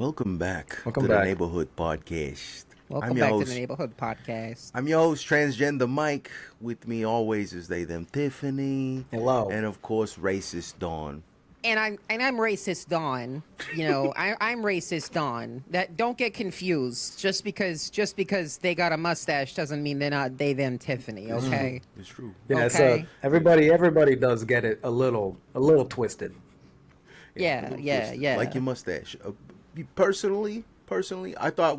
Welcome back Welcome to back. the Neighborhood Podcast. Welcome I'm your back to host- the Neighborhood Podcast. I'm your host, Transgender Mike. With me always is they, them, Tiffany. Hello. And of course, Racist Dawn. And I'm racist Dawn. You know, I'm racist Dawn. That don't get confused. Just because they got a mustache doesn't mean they're not they them Tiffany. Okay. It's true. Yeah, Okay. so everybody does get it a little twisted. Yeah. Like your mustache. Personally, I thought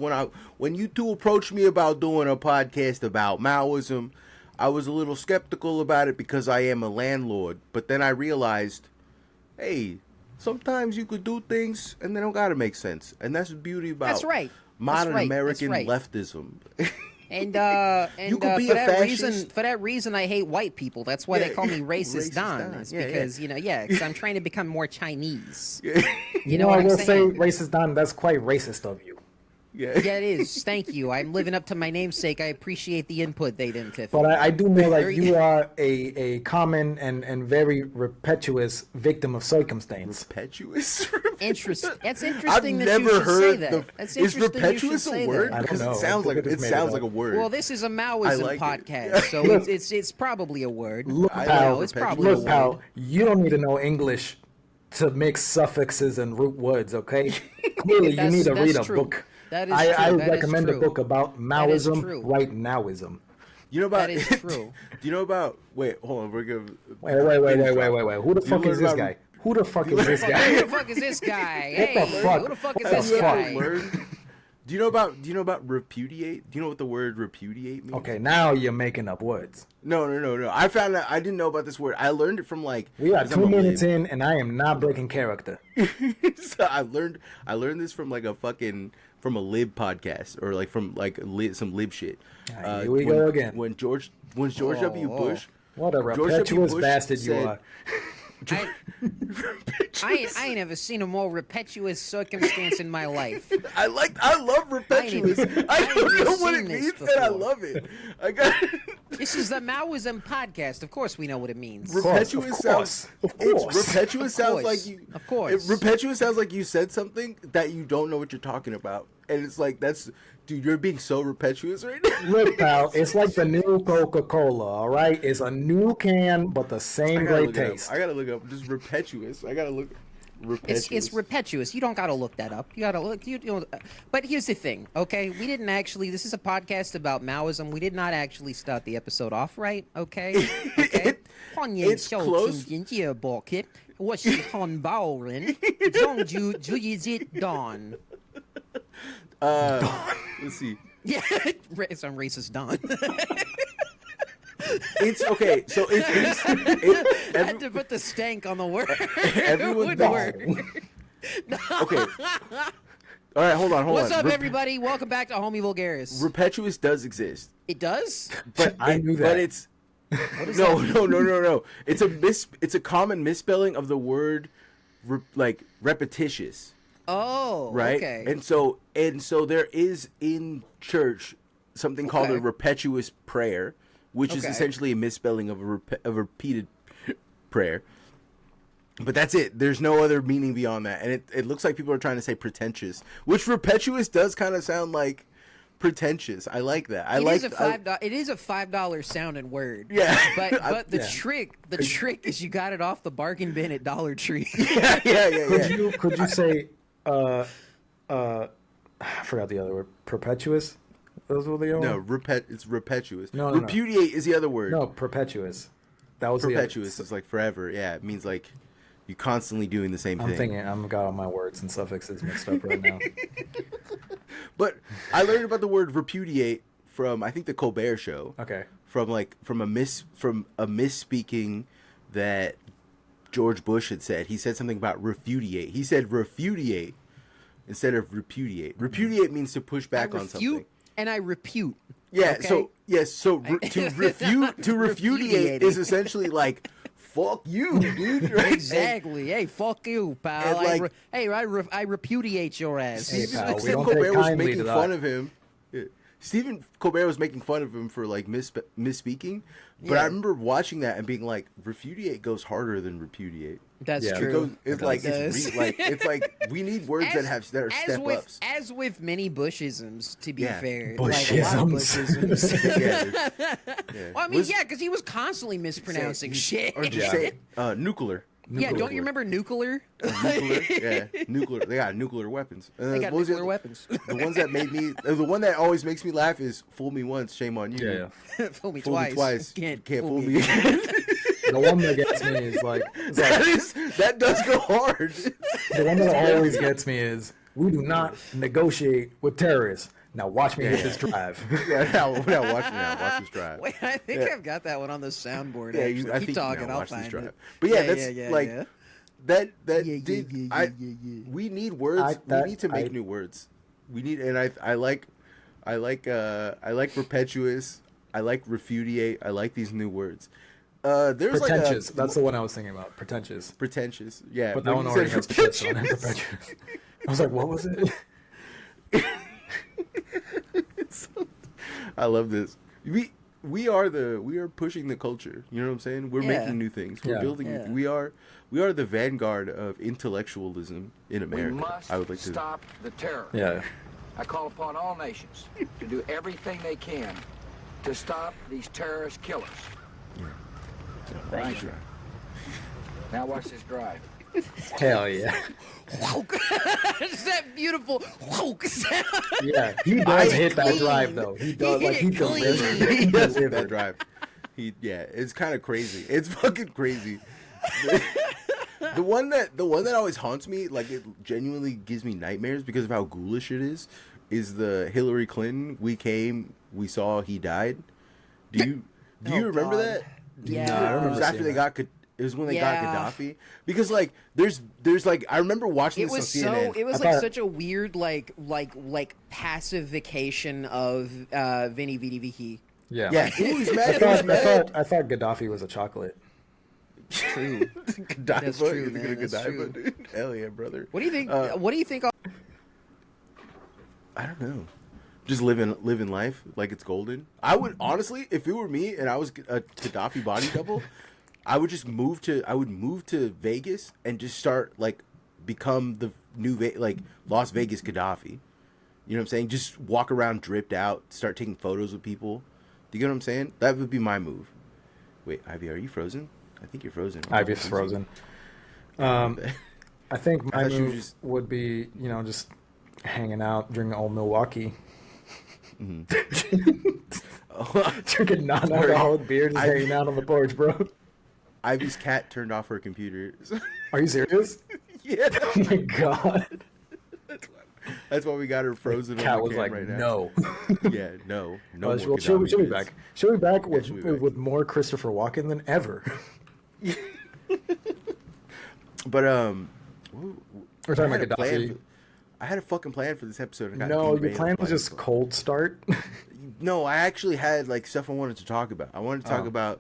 when you two approached me about doing a podcast about Maoism, I was a little skeptical about it because I am a landlord. But then I realized, hey, sometimes you could do things and they don't gotta make sense, and that's the beauty about That's right. modern That's right. American That's right. leftism. And You could be for a that fascist. reason, I hate white people. That's why they Yeah. call me racist Racist Don. Don. It's Yeah, because because I'm trying to become more Chinese. Yeah. You know what I I'm will saying? say, racist Don, that's quite racist of you. Yeah. Yeah, it is. Thank you. I'm living up to my namesake. I appreciate the input they didn't, Tiff. But I do know that Very- you are a common and very repetitious victim of circumstance. Repetitious? Interesting. That's I've interesting that never you should say heard that. That's is interesting you should repetitious say a word? that. I don't Because know. it sounds I like think I it just made sounds it like a up. word. Well, this is a Maoism like it. podcast, so Look. it's probably a word. Look, I pal, know it's probably a look, pal, word. you don't need to know English to mix suffixes and root words, okay? Clearly, you need to That's read a true. book. That is I true. That is recommend a true. book about That is Maoism, true. right nowism. You know about That is true. Do you know about? Wait, hold on. We're gonna Wait. Who the fuck is this guy? Who the fuck is this Who guy? the fuck is this guy? What the Hey, fuck? who the fuck is What this the fuck? guy? Do you know about repudiate? Do you know what the word repudiate means? Okay, now you're making up words. No. I found out I didn't know about this word. I learned it from like We are 'cause I'm 2 a minutes lib. in, and I am not breaking character. So I learned this from like from a lib podcast or like from like some lib shit. Ah, here we go again. When George W. Bush. What a George W. repetitious Bush bastard you said- are. I ain't never seen a more repetitious circumstance in my life. I love repetitious. I ain't don't even know what it seen this means, and I before. love it. I got This is the Maoism podcast. Of course, we know what it means. repetitious sounds. Of course. Repetitious sounds course. like you. Of course. Repetitious sounds like you said something that you don't know what you're talking about, and it's like dude, you're being so repetitious right now. Look, pal, it's like the new Coca-Cola, all right? It's a new can, but the same great taste. I gotta look up just repetitious. I gotta look. Repetitious. It's repetitious. You don't got to look that up. You got to look. You know. But here's the thing, okay? We didn't actually. This is a podcast about Maoism. We did not actually start the episode off right, okay? Okay. It's close. 我是汉堡人，终究就是Don. Let's see. Yeah, it's on racist Don. It's okay. So I had to put the stank on the word. Everyone Would knows. work. okay. All right, hold on. What's up, everybody? Welcome back to Homievulgaris. Repetitious does exist, It does? but I knew that. But it's no. It's a common misspelling of the word, like repetitious, Oh, right? okay. And so there is in church something called a Okay. repetitious prayer, which is Okay. essentially a misspelling of a repeated prayer. But that's it. There's no other meaning beyond that. And it looks like people are trying to say pretentious, which repetitious does kind of sound like pretentious. I like that. It is a $5 sounding word. Yeah. But the Yeah. trick is you got it off the bargain bin at Dollar Tree. Yeah. Could you say, I forgot the other word, perpetuous? Those were the other No, one? it's repetitious. No. Repudiate is the other word. No, perpetuous. That was Perpetuous the is like forever. Yeah, it means like you're constantly doing the same I'm thing. thinking I've got all my words and suffixes mixed up right now. But I learned about the word repudiate from I think the Colbert Show. Okay. From a misspeaking that George Bush had said. He said something about refudiate. He said refudiate instead of repudiate. Repudiate means to push back on something. And I repute. Yeah. Okay? So yes. So to refudiate is essentially like fuck you, dude. Right? Exactly. Hey, fuck you, pal. and I repudiate your ass. Hey, pal, we Stephen don't Colbert take was kindly making to fun that. of him. Stephen Colbert was making fun of him for like misspeaking, but Yeah. I remember watching that and being like, refudiate goes harder than repudiate. That's Yeah. true. It's like it's like we need words that are step ups. As with many Bushisms, to be Yeah. fair. Like, a lot of Bushisms. Bushisms. Yeah. Well, I mean, yeah, because he was constantly mispronouncing shit. Or just say nuclear. Yeah, don't you remember nuclear? Nuclear, yeah, nuclear. They got nuclear weapons. They got what was the nuclear other- weapons. The ones that made me, the one that always makes me laugh is "Fool me once, shame on you." Yeah. Fool me Fool twice. me twice, Can't fool me again. The one that gets me is like, that does go hard. the one that always gets me is, we do not negotiate with terrorists. Now watch me hit this drive. Yeah, now watch this drive. Wait, I think I've got that one on the soundboard. Yeah, actually. I Keep think talking. now I'll watch this find drive. it. But yeah, that's like yeah. that Yeah, did. yeah. We need words. We need to make I- new words. We need, and I like Repetious. I like refudiate. I like these new words. There's Pretentious. like That's the one I was thinking about. Pretentious. pretentious. Yeah, But that when one you already said has potential on it. pretentious- Pretentious. I was like, what was it? I love this. We are pushing the culture. You know what I'm saying? We're Yeah. making new things. We're Yeah. building. Yeah. We are the vanguard of intellectualism in We America. must I would like to. stop the terror. Yeah. I call upon all nations to do everything they can to stop these terrorist killers. Thank you. Now watch this drive. Hell yeah. It's that beautiful sound. Yeah. He does hit that clean. drive though. He does. He Like, he hit it clean. delivers. He does hit that delivered. drive. It's kind of crazy. It's fucking crazy. The one that always haunts me, like it genuinely gives me nightmares because of how ghoulish it is the Hillary Clinton. We came, we saw, he died. Do you Oh, remember God. that? Yeah. No, I It remember was after seeing they that. got. It was when they Yeah. got Gaddafi. Because like there's like I remember watching It this was on CNN. so. It was I like thought- such a weird, like pacification of Vinny Vidi Vici. Yeah. Yeah, he was I mad. He was thought, I mad. thought I thought Gaddafi was a chocolate. True. Godiva, That's true, you think man, of that's Godiva, true. dude? Hell yeah, brother. What do you think? What do you think? I don't know. Just living life like it's golden. I would honestly, if it were me and I was a Gaddafi body double, I would just move to Vegas and just start like become the new like Las Vegas Gaddafi. You know what I'm saying? Just walk around dripped out, start taking photos with people. Do you get what I'm saying? That would be my move. Wait, Ivy, are you frozen? I think you're frozen. Ivy's frozen. I think my thought you were move just- would be, just hanging out, drinking old Milwaukee. Drinking non-alcoholic beer, just hanging out on the porch, bro. Ivy's cat turned off her computer. Are you serious? Yeah. Oh my god. That's why we got her frozen Cat on was the cam like, right now. no. Yeah, no. No Well, more she'll be Gaddafi back. vids. She'll be back with she'll be back. with more Christopher Walken than ever. But We're talking I had about a plan Gaddafi. for- I had a fucking plan for this episode. I got No, your derailed plan by was this just one. cold start. No, I actually had like stuff I wanted to talk about. I wanted to talk Oh. about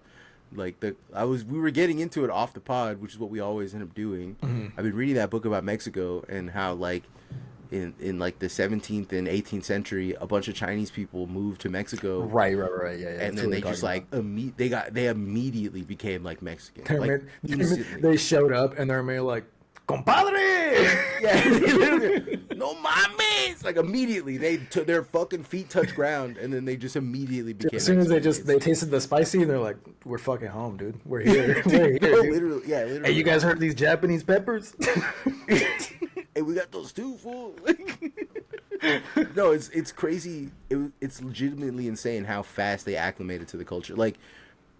like we were getting into it off the pod, which is what we always end up doing. Mm-hmm. I've been reading that book about Mexico and how like in like the 17th and 18th century, a bunch of Chinese people moved to Mexico. right. Yeah. And that's then what they we're just talking like they immediately became like Mexican. about. Like instantly. They showed up and they're immediately like, compadre. Yeah, literally, no mames! Like immediately, they took their fucking feet touch ground, and then they just immediately became. As soon as Mexican. they tasted the spicy, and they're like, "We're fucking home, dude. We're here. We're here, No, dude. literally, yeah, literally. Hey, you guys heard these Japanese peppers? Hey, we got those too, fool. No, it's crazy. It's legitimately insane how fast they acclimated to the culture. Like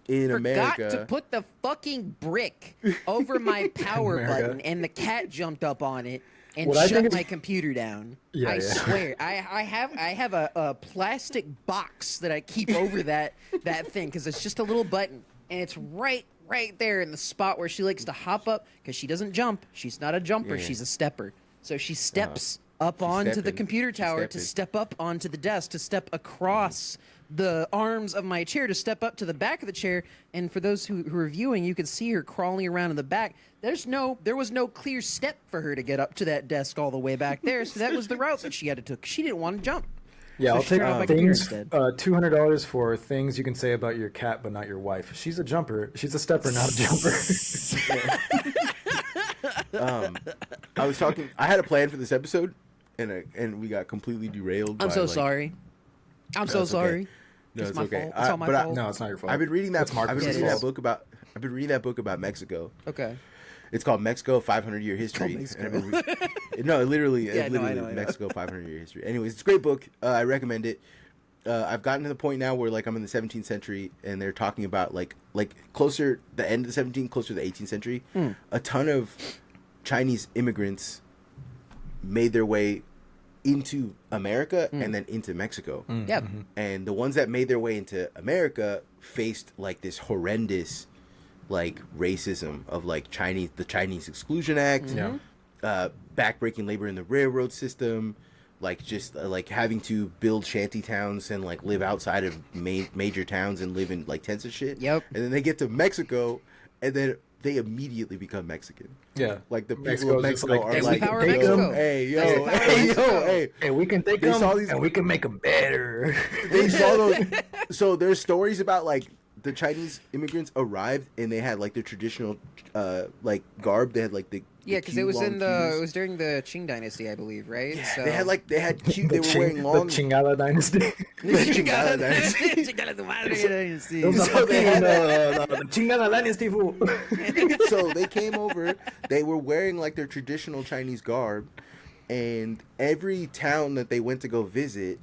in Forgot America, to put the fucking brick over my power America. button, and the cat jumped up on it and What I think shut is- my computer down. Yeah, I yeah. swear, I have a plastic box that I keep over that thing because it's just a little button, and it's right there in the spot where she likes to hop up because she doesn't jump. She's not a jumper. Yeah. She's a stepper. So she steps up onto the stepping. computer She's tower to stepping. step up onto the desk, to step across the arms of my chair, to step up to the back of the chair. And for those who are viewing, you can see her crawling around in the back. There was no clear step for her to get up to that desk all the way back there. So that was the route that she had to take. She didn't want to jump. Yeah, I'll So take turn on my computer things. instead. $200 for things you can say about your cat, but not your wife. She's a jumper. She's a stepper, not a jumper. I was talking. I had a plan for this episode, and we got completely derailed. I'm by, so like, sorry. I'm so it's okay. sorry. No, It's it's my okay. fault. It's all my but fault. No, it's not your fault. I've been reading that. It's Marcus's I've been reading fault. that book about. I've been reading that book about Mexico. Okay. It's called Mexico 500-Year History. Mexico. And I've been no, literally, Yeah, no, I literally know. Mexico 500-Year History. Anyways, it's a great book. I recommend it. I've gotten to the point now where like I'm in the 17th century, and they're talking about like closer the end of the 17th, closer to the 18th century. A ton of Chinese immigrants made their way into America and then into Mexico. Yep. And the ones that made their way into America faced like this horrendous like racism of like the Chinese Exclusion Act, backbreaking labor in the railroad system, like just like having to build shanty towns and like live outside of major towns and live in like tents and shit. Yep. And then they get to Mexico, and then they immediately become Mexican. Yeah. Like the people Mexico's of just Mexico like, are That's like, the power of take Mexico. them. hey yo, That's the power of hey yo, Mexico. hey. Hey, we can take They them saw these- and we can make them better. They saw those. So there's stories about like the Chinese immigrants arrived and they had like their traditional like garb. They had like the Yeah, because it was long in the queues. it was during the Qing Dynasty, I believe, right? Yeah, So they had they were wearing The long. Chingada dynasty. The Chingada Dynasty. Chingada tu madre dynasty. Those are So they had fucking, the Chingada dynasty fool. So they came over. They were wearing like their traditional Chinese garb, and every town that they went to go visit,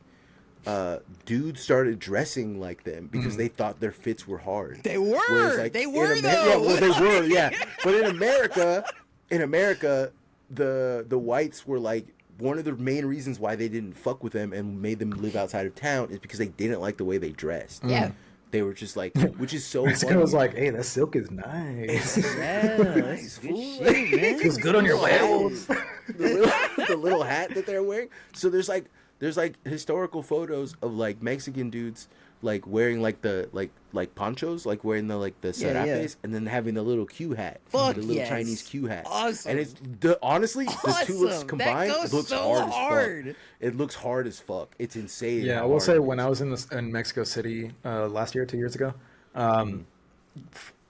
dudes started dressing like them because they thought their fits were hard. They were. Whereas, They in were, yeah, though. well, they were, yeah. But in America, the whites were like one of the main reasons why they didn't fuck with them and made them live outside of town is because they didn't like the way they dressed. Yeah. They were just like, which is so Mexico funny. was like, hey, that silk is nice. Yeah, that's good shit, man. Feels good on your whales. the little hat that they're wearing. So there's like historical photos of like Mexican dudes like wearing like the like ponchos, like wearing the like the Yeah, yeah. serapes, and then having the little Q hat, Fuck the little yes. Chinese Q hat. Awesome. And it's honestly the two looks Awesome. combined. That goes It looks so hard, hard. as fuck. It looks hard as fuck. It's insane. Yeah, I how will hard say it when is. I was in Mexico City last year, 2 years ago,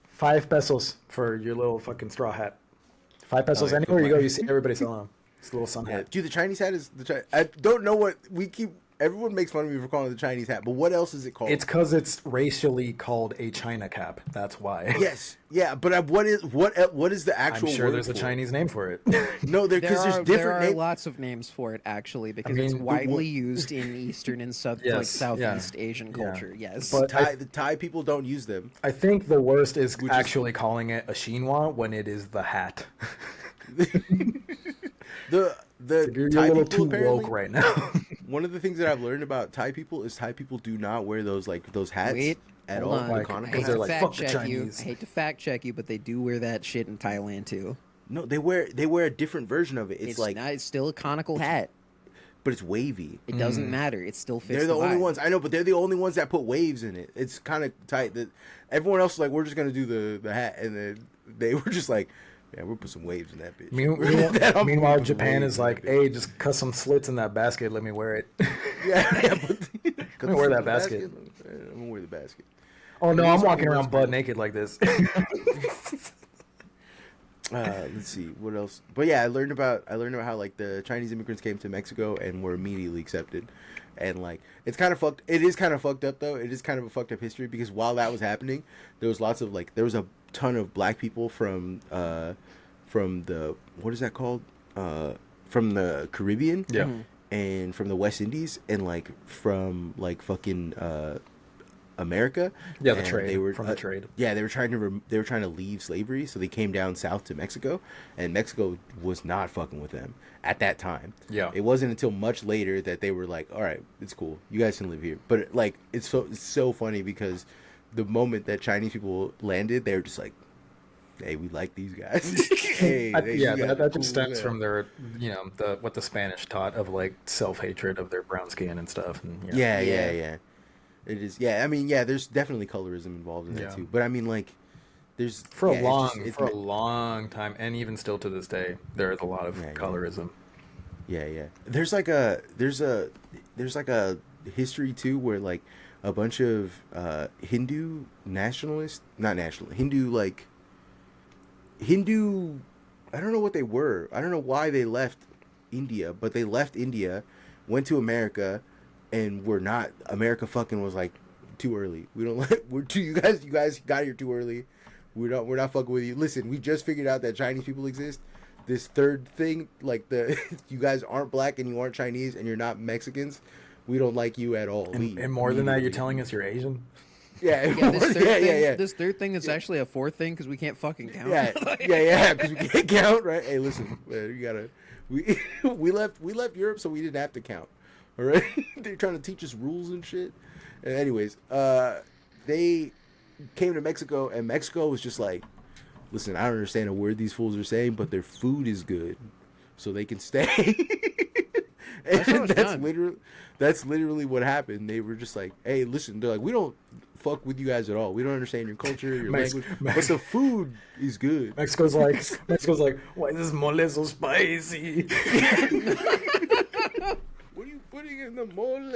5 pesos for your little fucking straw hat. 5 pesos yeah, anywhere you go, for you see everybody selling them. It's a little sun Yeah, hat. dude, the Chinese hat is I don't know what we keep. Everyone makes fun of me for calling it the Chinese hat, but what else is it called? It's because it's racially called a China cap. That's why. Yes, yeah, but what is the I'm actual? sure word there's a for it? Chinese name for it. No, because there's there different are names. lots of names for it actually because mean, it's the widely used in Eastern and like Yes, Southeast yeah, Asian yeah. culture. Yes, But The Thai people don't use them. I think the worst is is- actually calling it a chinois when it is the hat. The You're a Thai little people too apparently. woke right now. One of the things that I've learned about Thai people is Thai people do not wear those hats Wait, at hold all. on. The Like, I conical hate because they're to like, fact "Fuck the check you. Chinese." I hate to fact check you, but they do wear that shit in Thailand too. No, they wear a different version of it. It's like, it's still a conical hat. but it's wavy. It doesn't matter. It still fits. They're the only vibe. ones I know, but they're the only ones that put waves in it. It's kind of tight. That everyone else is like, we're just gonna do the hat, and then they were just like, yeah, we'll put some waves in that bitch. Meanwhile, Put Japan waves is in like, that bitch. hey, just cut some slits in that basket. Let me wear it. yeah, Let me wear that basket. I'm gonna wear the basket. Oh no, These I'm are walking the around worst butt ones. naked like this. Let's see what else. But yeah, I learned about how like the Chinese immigrants came to Mexico and were immediately accepted, and like it's kind of fucked. It is kind of fucked up though. It is kind of a fucked up history because while that was happening, there was lots of like there was a ton of black people from the what is that called from the Caribbean, Yeah. and from the West Indies, and like from like fucking America. Yeah, the And trade, They were from the trade. Yeah, they were trying to leave slavery, so they came down south to Mexico, and Mexico was not fucking with them at that time. Yeah. It wasn't until much later that they were like, "All right, it's cool. You guys can live here." But like, it's so funny because the moment that Chinese people landed, they were just like, "Hey, we like these guys." Hey, Yeah, you guys that are just cool, stems man. from their, what the Spanish taught of like self-hatred of their brown skin and stuff. And, Yeah. Yeah. It is. Yeah, I mean, yeah. There's definitely colorism involved in that Yeah. too. But I mean, like, there's For yeah, a long time, and even still to this day, there is a lot of Yeah, yeah. colorism. Yeah. There's like a history too, where like a bunch of Hindu nationalists, not national, Hindu like Hindu. I don't know what they were. I don't know why they left India, but they left India, went to America, and were not. America fucking was like too early. We don't like. We're too. You guys got here too early. We're not fucking with you. Listen, we just figured out that Chinese people exist. This third thing, like the you guys aren't black and you aren't Chinese and you're not Mexicans. We don't like you at all. And more than that, you're telling us you're Asian? Yeah, This third thing is actually a fourth thing because we can't fucking count. Yeah, because we can't count, right? Hey, listen, man, you gotta. We left Europe so we didn't have to count. All right, they're trying to teach us rules and shit. And anyways, they came to Mexico, and Mexico was just like, listen, I don't understand a word these fools are saying, but their food is good, so they can stay. And that's literally what happened. They were just like, hey, listen, they're like, we don't fuck with you guys at all. We don't understand your culture, your language, but the food is good. Mexico's like, why is this mole so spicy? What are you putting in the mole?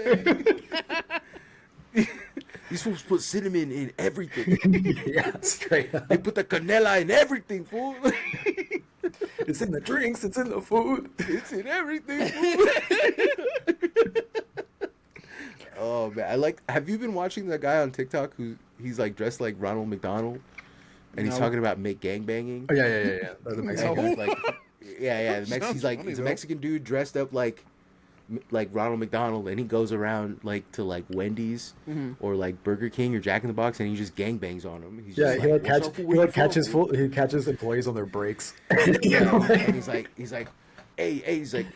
These fools put cinnamon in everything. Yeah, straight up. They put the canela in everything, fool. It's in the drinks. It's in the food. It's in everything, fool. Oh man, have you been watching that guy on TikTok he's like dressed like Ronald McDonald, and he's talking about gangbanging? Oh, yeah. The Mexican. He's a Mexican dude dressed up like Ronald McDonald, and he goes around like to like Wendy's or like Burger King or Jack in the Box, and he just gangbangs on them. He's just he catches employees on their breaks. Yeah, and he's like, hey, he's like,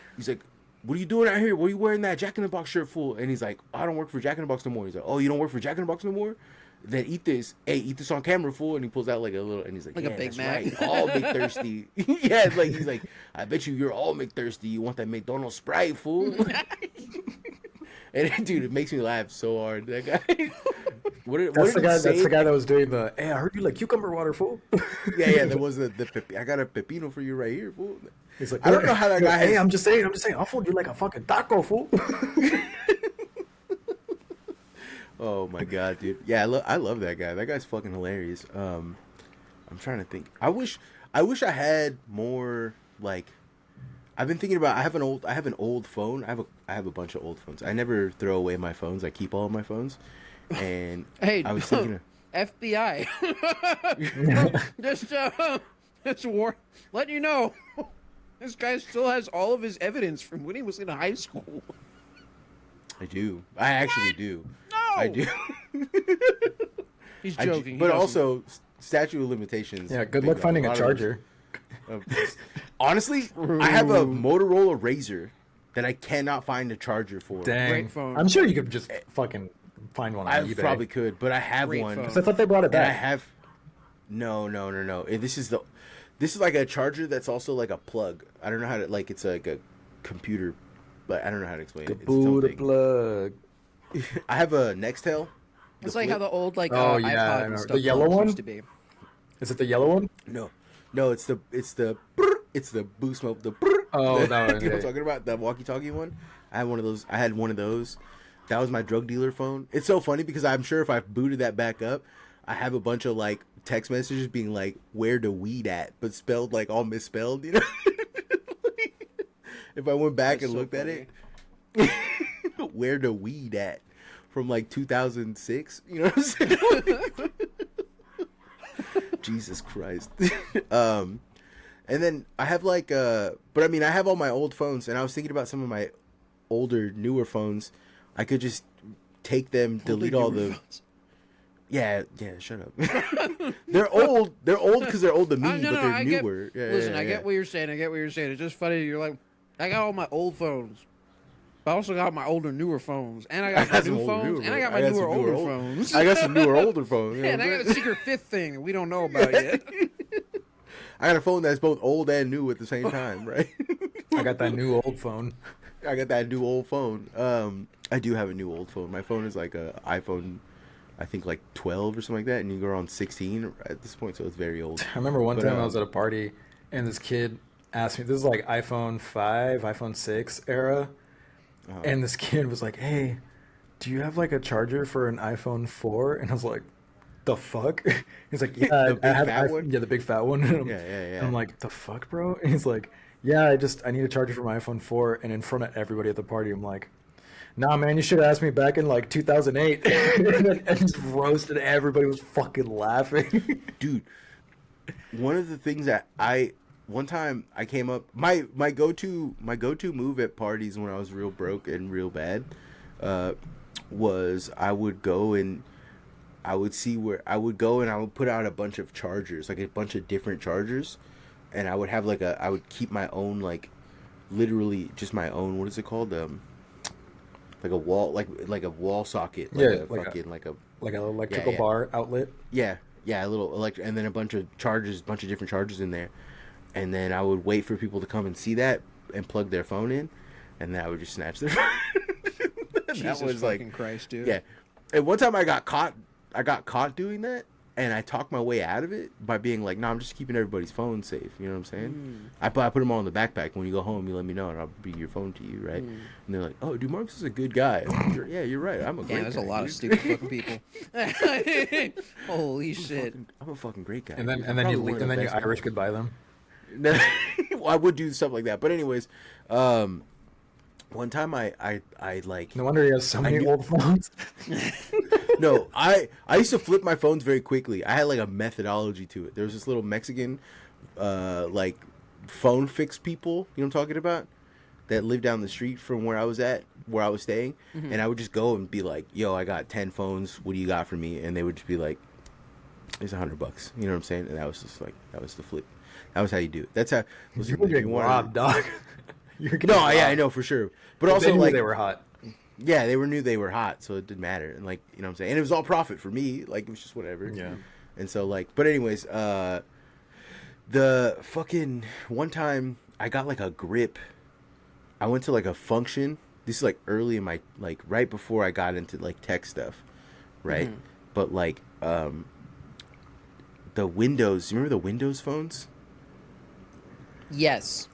what are you doing out here? What are you wearing that Jack in the Box shirt, fool? And he's like, I don't work for Jack in the Box no more. He's like, oh, you don't work for Jack in the Box no more? Then eat this. Hey, eat this on camera, fool. And he pulls out like a little, and he's like, like yeah, a Big that's Mac. right. All McThirsty. Yeah, it's like he's like, I bet you're all McThirsty. You want that McDonald's Sprite, fool? And dude, it makes me laugh so hard. That guy. That's the guy that was doing the. Hey, I heard you like cucumber water, fool. Yeah. There was the I got a pepino for you right here, fool. He's like, I don't know how that guy. Hey, I'm just saying. I'll fold you like a fucking taco, fool. Oh my god, dude. Yeah, I love that guy. That guy's fucking hilarious. I'm trying to think. I wish I had more like. I've been thinking about. I have an old phone. I have a bunch of old phones. I never throw away my phones. I keep all of my phones. And Hey, I was thinking FBI. Just letting you know, this guy still has all of his evidence from when he was in high school. I do. I actually do. No, I do. He's joking. But also statute of limitations. Yeah, good luck finding a charger. Honestly, I have a Motorola Razr that I cannot find a charger for. Dang. Great phone. I'm sure you could just fucking find one on I eBay. probably could, but I have Great one. phone. 'Cause I thought they brought it And I back. have. No. This is like a charger that's also like a plug. I don't know how to like. It's like a computer, but I don't know how to explain it. It's Buddha something. plug. I have a Nextel. It's like how the old Oh, yeah, I iPod remember. and The stuff yellow one? used to be. Is it the yellow one? No, it's the boost mode. Oh, you no, know what yeah. I'm talking about? The walkie-talkie one. I had one of those. That was my drug dealer phone. It's so funny because I'm sure if I booted that back up, I have a bunch of like text messages being like, "Where the weed at?" but spelled like all misspelled. You know. If I went back That's and so looked funny. at it, where the weed at? From like 2006. You know what I'm saying? Jesus Christ. And then I have like but I mean I have all my old phones, and I was thinking about some of my older, newer phones. I could just take them, delete all the Yeah, shut up. They're old because they're old to me, but they're newer. I get what you're saying. It's just funny. You're like, I got all my old phones. I also got my older, newer phones, and I got my new phones, and I got my newer, older phones. I got some newer, older phones. Yeah, and I got a secret fifth thing that we don't know about yet. I got a phone that's both old and new at the same time, right? I got that new old phone. I got that new old phone. I do have a new old phone. My phone is like a iPhone, I think like 12 or something like that, and you go on 16 at this point, so it's very old. I remember one time I was at a party, and this kid asked me, this is like iPhone 5, iPhone 6 era, and this kid was like, hey, do you have like a charger for an iPhone 4? And I was like, the fuck? He's like, yeah, The big fat one? yeah, the big fat one. And Yeah, yeah, yeah. I'm like, the fuck, bro? And he's like, yeah, I need a charger for my iPhone 4. And in front of everybody at the party, I'm like, nah, man, you should have asked me back in like 2008. And just roasted. Everybody was fucking laughing. Dude, one of the things that one time I came up my go-to move at parties when I was real broke and real bad was I would go and I would put out a bunch of chargers, like a bunch of different chargers, and I would have I would keep my own, like literally just my own, what is it called, like a wall, like a wall socket, like like an electrical bar outlet. Yeah, a little and then a bunch of different chargers in there, and then I would wait for people to come and see that and plug their phone in, and then I would just snatch their phone. Jesus that was fucking Christ, dude. Yeah, and one time I got caught doing that, and I talked my way out of it by being like, "No, I'm just keeping everybody's phone safe." You know what I'm saying? I put them all in the backpack. When you go home, you let me know, and I'll bring your phone to you, right? And they're like, "Oh, dude, Marcus is a good guy." Like, yeah, you're right. I'm a great guy. There's a lot dude. of stupid fucking people. Holy shit. I'm a fucking great guy. And then dude. and I'm then you probably one of and the then you best Irish guys. goodbye them. Well, I would do stuff like that, but anyways, one time I like No wonder he has so many knew- old phones. no, I used to flip my phones very quickly. I had like a methodology to it. There was this little Mexican like phone fix people, you know what I'm talking about, that lived down the street from where I was staying, and I would just go and be like, "Yo, I got 10 phones. What do you got for me?" And they would just be like, "It's $100." You know what I'm saying? And that was just like, that was the flip. That was how you do it. That's how. You were getting robbed, dog. You're getting No, robbed. yeah, I know for sure. But They also knew like they were hot. yeah, knew they were hot, so it didn't matter. And like, you know what I'm saying? And it was all profit for me. Like, it was just whatever. Yeah. And so like, but anyways, the fucking one time I got like a grip. I went to like a function. This is like early in my, like right before I got into like tech stuff, right? But like the Windows, you remember the Windows phones? Yes.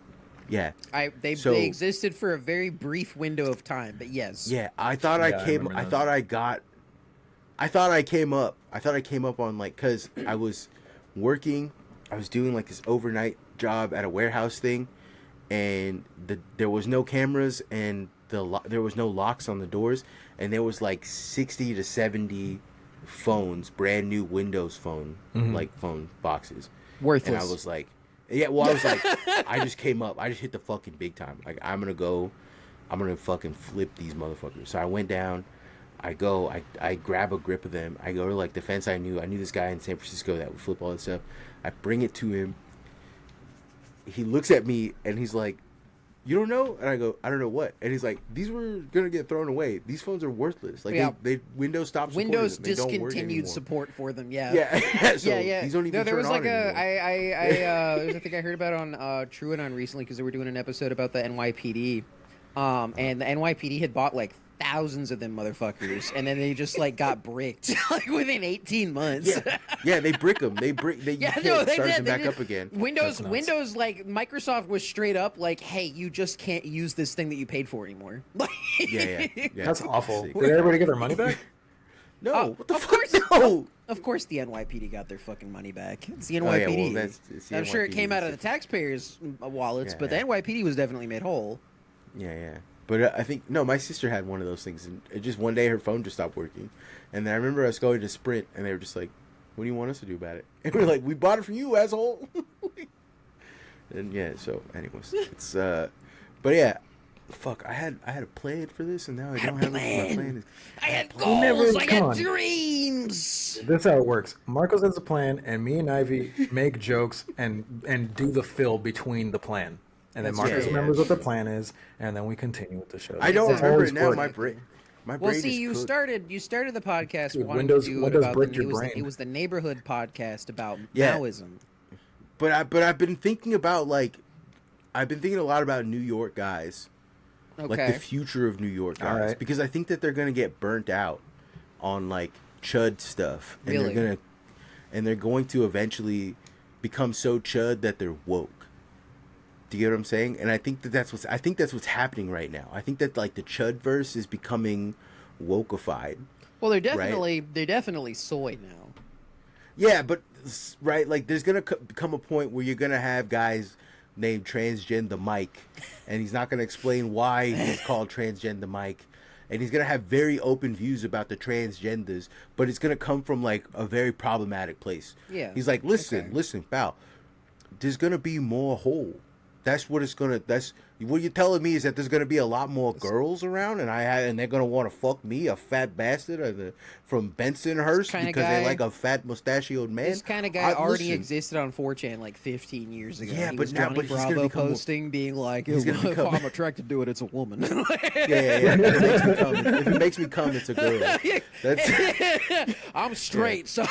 Yeah. They existed for a very brief window of time, but yes. Yeah, I thought Yeah, I remember I those. thought I came up on like, cause I was working, I was doing like this overnight job at a warehouse thing, and there was no cameras and there was no locks on the doors, and there was like 60 to 70 phones, brand new Windows phone, like phone boxes. Worthless. And I was like, yeah, well, I was like, I just came up. I just hit the fucking big time. Like, I'm going to fucking flip these motherfuckers. So I went down. I grab a grip of them. I go to, like, the fence I knew this guy in San Francisco that would flip all that stuff. I bring it to him. He looks at me, and he's like, "You don't know?" And I go, "I don't know what." And he's like, "These were going to get thrown away. These phones are worthless. Like, Yeah. Windows stopped supporting Windows them. They don't work discontinued anymore." support for them. Yeah. Yeah. So yeah. these don't even there turn was on like anymore. there's a thing I heard about on TrueAnon recently because they were doing an episode about the NYPD, and the NYPD had bought like thousands of them motherfuckers, and then they just like got bricked like within 18 months. Yeah, they brick them. You Yeah, can't no, they start did. them They back did. up again. Windows, That's nuts. like Microsoft was straight up like, "Hey, you just can't use this thing that you paid for anymore." Yeah. That's awful. Sick. Did everybody get their money back? No, what the of fuck? course, No. Of course, the NYPD got their fucking money back. It's the Oh, NYPD. yeah, well, it's the I'm sure it NYPD. came out of the taxpayers' wallets, Yeah, but yeah. the NYPD was definitely made whole. Yeah. But I think my sister had one of those things, and it just one day her phone just stopped working, and then I remember us going to Sprint, and they were just like, "What do you want us to do about it?" And we are like, "We bought it from you, asshole." And yeah, so anyways, it's but yeah, fuck, I had a plan for this, and now I don't have it. My plan is I had never- goals. I come had on. dreams. This is how it works. Marcos has a plan, and me and Ivy make jokes and do the fill between the plan. And then That's Marcos true. remembers what the plan is, and then we continue with the show. I don't That's remember always it now. worked. My brain Well, see, is you cooked. started the podcast Dude, wanting Windows- to do it Windows about bricked the, your brain. it was the neighborhood podcast about Yeah. Maoism. But I've been thinking about I've been thinking a lot about New York guys. Like Okay. the future of New York guys, Alright. because I think that they're gonna get burnt out on like chud stuff, and Really? they're going to eventually become so chud that they're woke. Do you get what I'm saying? And I think that's what's happening right now. I think that like the chud verse is becoming wokeified. Well, they're definitely soy now. Yeah, but right, like there's gonna come a point where you're gonna have guys named Transgender Mike, and he's not gonna explain why he's called Transgender Mike, and he's gonna have very open views about the transgenders, but it's gonna come from like a very problematic place. Yeah. He's like, listen, pal, there's gonna be more whole. That's what it's gonna. That's what you're telling me is that there's gonna be a lot more girls around, and they're gonna want to fuck me, a fat bastard, from Bensonhurst because they like a fat mustachioed man. This kind of guy already existed on 4chan like 15 years ago. Yeah, he but was now, Johnny but he's Bravo gonna become posting, being like, he's gonna "If become- I'm attracted to it, it's a woman." Yeah. If it makes me come, it's a girl. That's I'm straight, so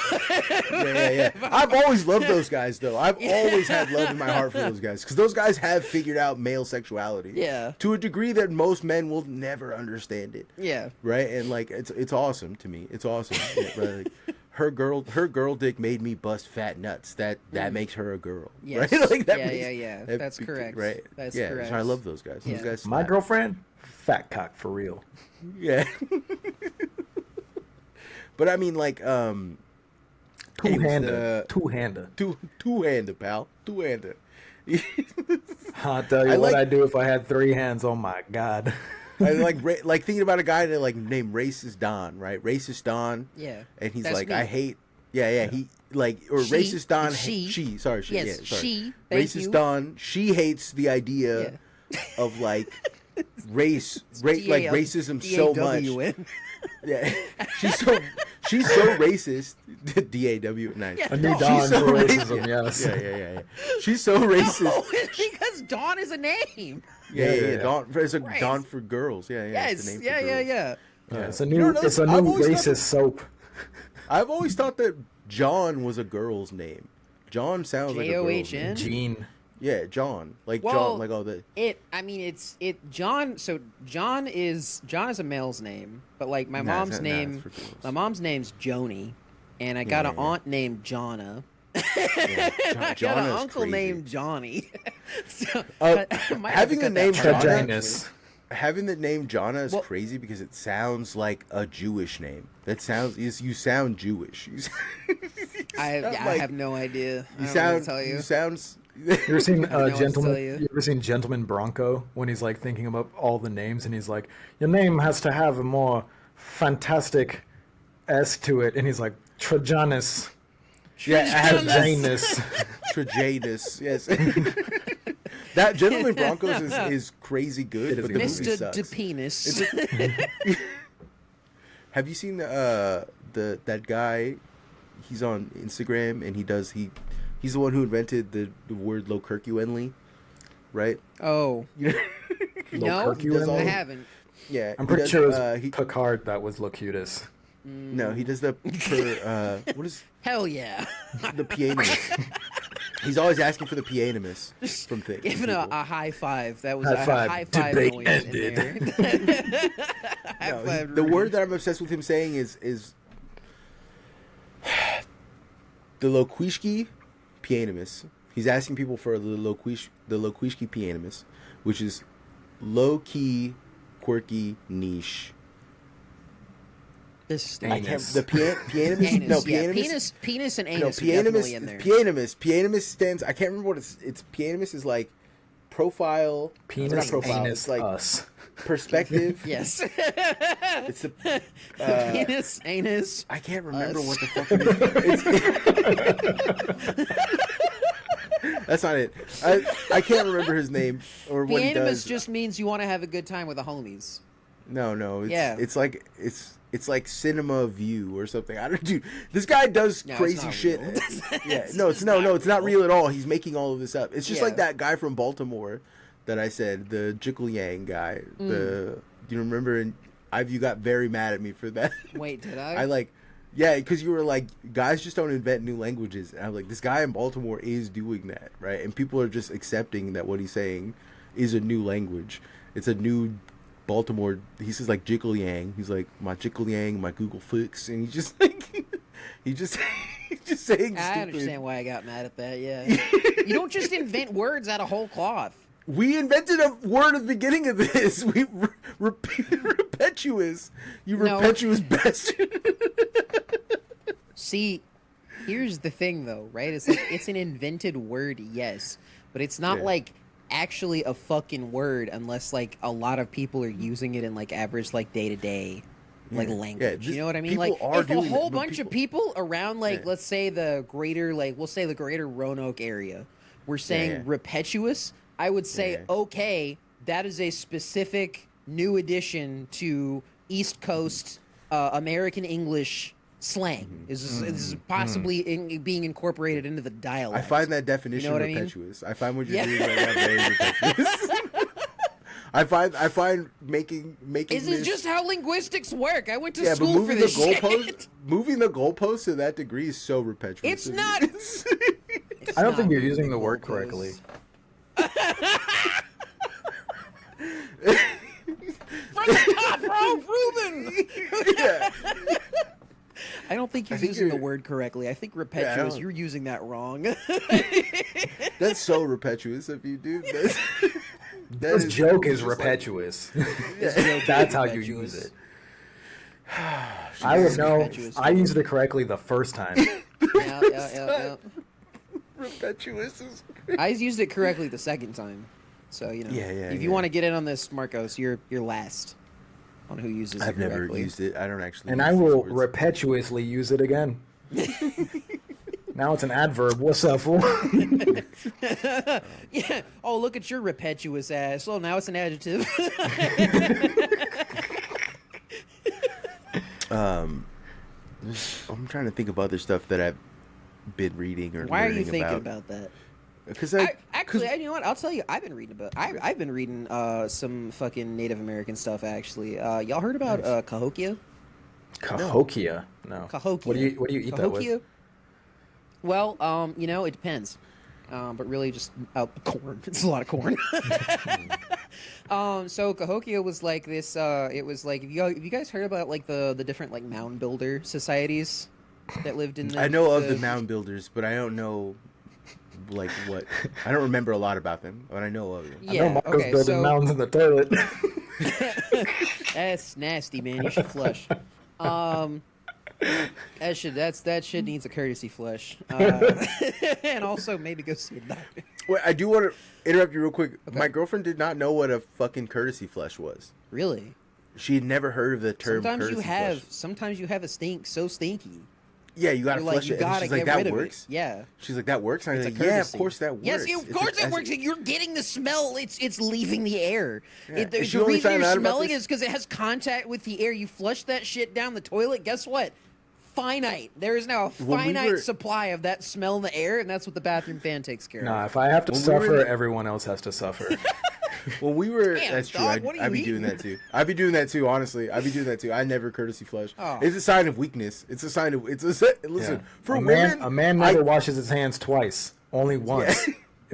yeah. I've always loved those guys, though. I've always had love in my heart for those guys because those guys have figured out male sexuality. Yeah. To a degree that most men will never understand it. yeah. Right, and like it's awesome to me. It's awesome. Yeah, right? Like, her girl dick made me bust fat nuts. That makes her a girl. Yes. Right? Like that Yeah. That's correct. Right. That's yeah, correct. So I love those guys. Yeah. Those guys. My slap. girlfriend, fat cock for real. Yeah. But I mean, like, Two-hander, two-hander, pal, two-hander. I'll tell you I what like- I'd do if I had 3 hands. Oh my god. I like thinking about a guy that like named Racist Don, right? Racist Don. Yeah. And he's That's like, me. I hate. Yeah. He like or She- Racist Don. it's she. Sorry. Yes, Yeah, sorry. she. Thank Racist you. Don. She hates the idea of like like racism so much. D-A-W-N. Yeah. She's so racist. DAW. Nice. A new No, dawn she's so for racist. racism, yes. Yeah. She's so racist. Oh, it's because Dawn is a name. Yeah. Dawn. It's a Right. Dawn for girls. Yeah. It's Yes. the name for Yeah. girls. It's a You new, know, it's a I've new always thought racist soap. I've always thought that John was a girl's name. John sounds like a girl's name. J-O-H-N? Gene. Yeah, John. Like Well, John. Like all the. John. So John is a male's name, but like my Nah, mom's it's name. for girls. My mom's name's Joni, and I got Yeah, an yeah. aunt named Jonna. Yeah, I got an Jonna's uncle crazy. named Johnny. So, Uh, I might have having to the cut name that part out, Jonna- actually. Trajanus. Having the name Jonna is Well- crazy because it sounds like a Jewish name. That sounds you sound Jewish. I like- have no idea. I You don't know what sound. to tell you. You sound. You ever seen know what to Gentleman? tell you. You ever seen Gentleman Bronco when he's like thinking about all the names and he's like, "Your name has to have a more fantastic S to it," and he's like, "Trajanus." Yeah, Trajanus. Trajanus. Yes. That Gentleman Broncos is crazy good, It is but the good. movie Mr. sucks. DePenis. Have you seen that guy? He's on Instagram and he's the one who invented the word Lokercuenly, right? Oh. No, Lokercuenly? I haven't. Yeah, I'm he pretty does, sure it was he Picard that was Locutus. no, he does the what is Hell yeah. the pianist? He's always asking for the pianist from things. Giving a high five. That was High a five. high five Debate noise ended. in there. High No, five the Rudy. word that I'm obsessed with him saying is the Loquishki pianimus. He's asking people for the Loquishki pianimus, which is low key, quirky, niche. This is I can't. Anus. The pianist. Anus, No, yeah, pianist. penis and No, anus are definitely in there. pianist stands. I can't remember what it's. Pianist is like profile. Penis, not profile. anus, It's like us. perspective. Yes. It's the. Penis, anus. I can't remember Us. what the fuck it is. That's not it. I can't remember his name or what he Pianimus does. just means you want to have a good time with the homies. No. It's, Yeah. It's like like cinema view or something. I don't do. This guy does No, it's crazy not shit. real. Yeah. No, it's not real at all. He's making all of this up. It's just Yeah. like that guy from Baltimore that I said, the Jickle Yang guy. Mm. Do you remember? And you got very mad at me for that. Wait, did I? I like, yeah, because you were like, guys just don't invent new languages. And I'm like, this guy in Baltimore is doing that, right? And people are just accepting that what he's saying is a new language. It's a new Baltimore. He says like Jickle Yang. He's like my Jickle Yang, my Google Fix, and he's just like, he's just saying. I stupid. understand why I got mad at that. Yeah. You don't just invent words out of whole cloth. We invented a word at the beginning of this. We repeat. repetitious. You No. repetitious bastard. See, here's the thing, though, right? It's like it's an invented word, yes, but it's not Yeah. like actually a fucking word unless like a lot of people are using it in like average like day to day like Yeah. language. Yeah, You know what I mean? people Like are if a doing it, whole but bunch of people around like Yeah. let's say the greater like we'll say the greater Roanoke area, we're saying yeah. repetitious, I would say Yeah. okay, that is a specific new addition to East Coast American English slang. Is possibly being incorporated into the dialect. I find that definition You know what I mean? repetitious. I find what you're Yeah. doing right now very repetitious. I find making This this, is just how linguistics work. I went to yeah, but school for moving the this goalpost, shit. moving the goalpost to that degree is so repetitious. It's to me. not- It's- I don't not think you're moving using the the word goalposts. correctly. From the top, bro, Ruben. yeah. I don't think you're think using the you're- word correctly. I think repetitious. don't- You're using that wrong. That's so repetitious of you, dude. That This joke is just like- repetitious. joke That's is how you repetitious. use it. I would know. Repetitious. I used it correctly the first time. yeah. repetitious is. I used it correctly the second time. So you know, Yeah, if you want to get in on this, Marcos, you're last on who uses I've it never correctly. used it. I don't actually. And use I these will words. repetiously use it again. Now it's an adverb. What's up, fool? Yeah. Oh, look at your repetitious ass. Oh, now it's an adjective. I'm trying to think of other stuff that I've been reading or Why are you learning thinking about that? Because Actually, you know what? I'll tell you. I've been reading about. I've been reading some fucking Native American stuff. Actually, y'all heard about Cahokia? Cahokia. No. Cahokia. What do you eat that with? Cahokia? Well, you know, it depends. But really, just corn. It's a lot of corn. So Cahokia was like this. It was like have you guys heard about like the different like mound builder societies that lived in the? I know of the mound builders, but I don't know like what. I don't remember a lot about them, but I know of them. I know Yeah. Marco's Okay. building So mounds in the toilet. that's nasty, man. You should flush. That shit needs a courtesy flush, and also maybe go see a doctor. Wait, I do want to interrupt you real quick. My girlfriend did not know what a fucking courtesy flush was. Really? She had never heard of the term Sometimes courtesy flush. Sometimes you have a stink so stinky. Yeah, you gotta You're like, flush you it. And gotta she's like, get rid that of works? it. Yeah. She's like, that works? And I was It's a like, yeah, of courtesy. course that works. Yes, of course it as- works. You're getting the smell. It's leaving the air. Yeah. The And she the only reason found you're out about smelling this- is because it has contact with the air. You flush that shit down the toilet. Guess what? Finite. There is now a When we finite were- supply of that smell in the air, and that's what the bathroom fan takes care Nah, of. if I have to When we were suffer, in- everyone else has to suffer. When we were, Damn, that's true. dog, what are I'd be you doing eating? that too. I'd be doing that too. Honestly, I'd be doing that too. I never courtesy flush. Oh. It's a sign of weakness. It's a sign of. Listen, Yeah. for a women, man never washes his hands twice, only once.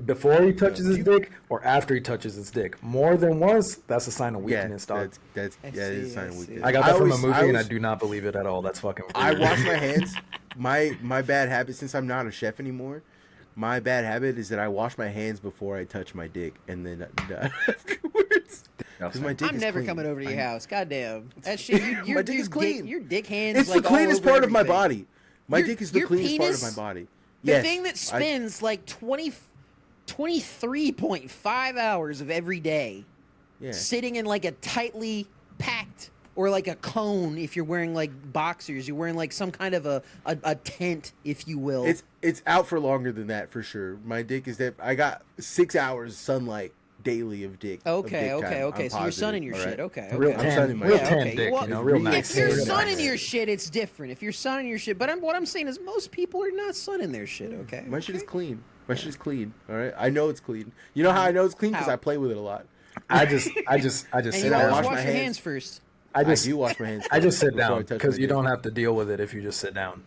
Before he touches his dick or after he touches his dick. More than once, that's a sign of weakness, dog. That's I yeah, it is a see, sign I of see. weakness. I got that from a always- movie, and I always- do not believe it at all. That's fucking I weird. wash my hands. My bad habit, since I'm not a chef anymore, my bad habit is that I wash my hands before I touch my dick, and then afterwards. Because my dick I'm is never clean. coming over to your I'm- house. Goddamn. That shit. Your My dick is clean. Your dick hands. It's like, the all cleanest over part of my everything. body. My Your- dick is the your cleanest part of penis- my body. The Yes, thing that I- spends like 23.5 hours of every day yeah. sitting in like a tightly packed or like a cone if you're wearing like boxers. You're wearing like some kind of a tent, if you will. It's out for longer than that for sure. My dick is that I got 6 hours sunlight daily of dick. of Okay, dick okay, time. okay. I'm So you're sunning your positive, shit. all right? Okay, Real okay. I'm sunning my real dick. tan Okay, dick, well, you know, real if nice. If you're Real sunning nice. your shit, it's different. If you're sunning your shit, but what I'm saying is most people are not sunning their shit. Okay. My shit is clean. My shit is clean. All right. I know it's clean. You know how I know it's clean? Because How? I play with it a lot. I just And sit you I always down. wash wash my your hands. hands first. I just do wash my hands. I just sit before I down touch because my you dick. don't have to deal with it if you just sit down.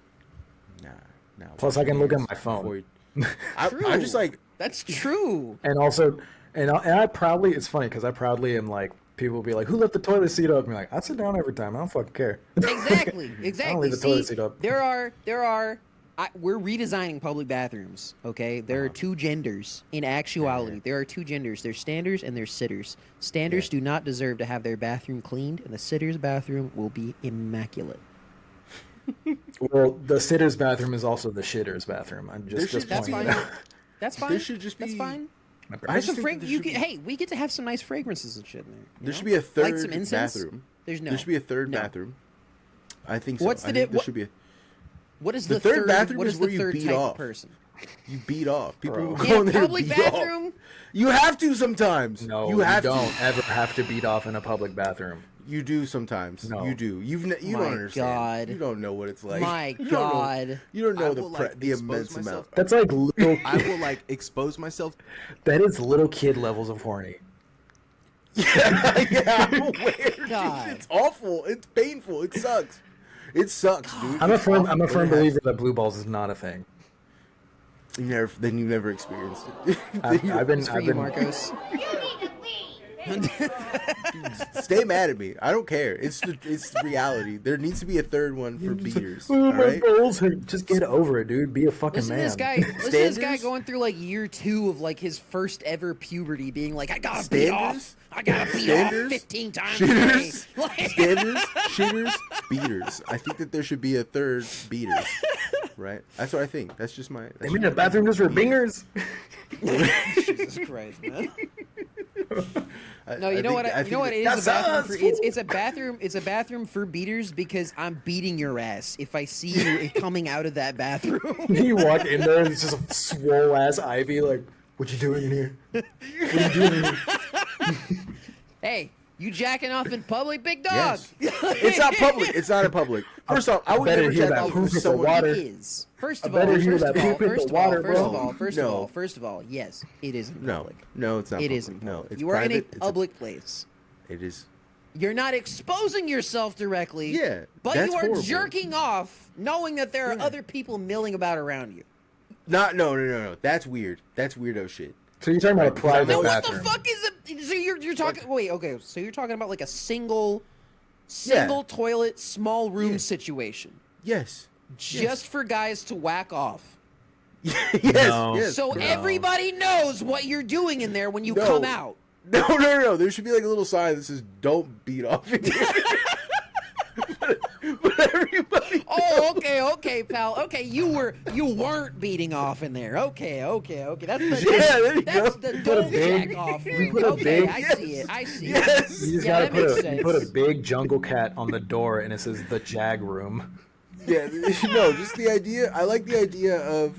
Nah. Plus, I can look at my phone. Before you- I'm True. just like, That's true. And also, and I proudly, it's funny because I proudly am like, people will be like, who left the toilet seat up? And you're like, I sit down every time. I don't fucking care. Exactly. I don't Exactly. leave the toilet See, seat up. there are we're redesigning public bathrooms. Okay, there are two genders in actuality. There are two genders. There's standers and there's sitters. Standers do not deserve to have their bathroom cleaned, and the sitters' bathroom will be immaculate. Well, the sitter's bathroom is also the shitter's bathroom. I'm just That's pointing fine. it out. That's fine. There should just That's be- fine. I There's just some think that there should be- hey, we get to have some nice fragrances and shit in there. There should be a third Light some incense? bathroom. There's no. There should be a third No. bathroom. I think so. What's the I think di- there what- should be a, What is The the, third bathroom What is is where the you third beat type off. of person? you beat off. People Bro. who In go a in there to public beat bathroom? off. You have to sometimes. No, you have don't to. ever have to beat off in a public bathroom. You do sometimes. No. You do. You My don't understand. God. You don't know what it's like. My You don't know- God. You don't I know will, the expose immense myself. amount. That's like little. I will like expose myself. That is little kid levels of horny. Yeah, I'm aware. dude. God. It's awful. It's painful. It sucks. It sucks, dude. I'm a It's firm. awful, I'm a but firm it has- believer that blue balls is not a thing. Then you never experienced it. I've been. It's for I've you, been. Marcos. Stay mad at me. I don't care. It's the reality. There needs to be a third one for beaters. Oh, All my right. balls hurt. Just get over it, dude. Be a fucking Listen to man. this guy. Listen to this guy Standards? going through like year 2 of like his first ever puberty, being like, I gotta beat Standards? off. I gotta beat Standards? off 15 times a day. Shitters, Like- standers, shitters, beaters. I think that there should be a third beaters. Right? That's what I think. That's just my. They made a bathroom just for bingers. Jesus Christ, man. No, you know what? You know what? It is a bathroom for, it's a bathroom. It's a bathroom for beaters because I'm beating your ass if I see you coming out of that bathroom. You walk in there and it's just a swole ass Ivy. Like, what you doing in here? What you doing in here? Hey, you jacking off in public, big dog? Yes. It's not public. It's not in public. First off, I would better never hear jack that off poop with in the someone. water. It is. First of I all, better hear first that of all, poop in the first of all, water, first of bro. all, first of No. all, first of all, yes, it is in No, public. no, it's not. It public. is in No, public. it's You are in a private. public place. It is. You're not exposing yourself directly. Yeah, But that's you are horrible. jerking off, knowing that there are other people milling about around you. No. That's weird. That's weirdo shit. So you're talking about a Right, private Now, what bathroom. the fuck is it? So you're talking. Wait, okay. So you're talking about like a single toilet, small room Yeah. situation, Yes. just for guys to whack off. Yes. No. Yes. So No. everybody knows what you're doing in there when you No. come out. No. There should be like a little sign that says "Don't beat off." In here. but everybody. Oh, okay, pal. Okay, you weren't beating off in there. Okay. That's the Yeah, there you that's go. the Put a don't big- jack off you room. put a Okay, big- I see it. I see Yes. it. You just Yeah, gotta that makes you put a sense. big jungle cat on the door and it says the Jag Room. Yeah. No. Just the idea. I like the idea of.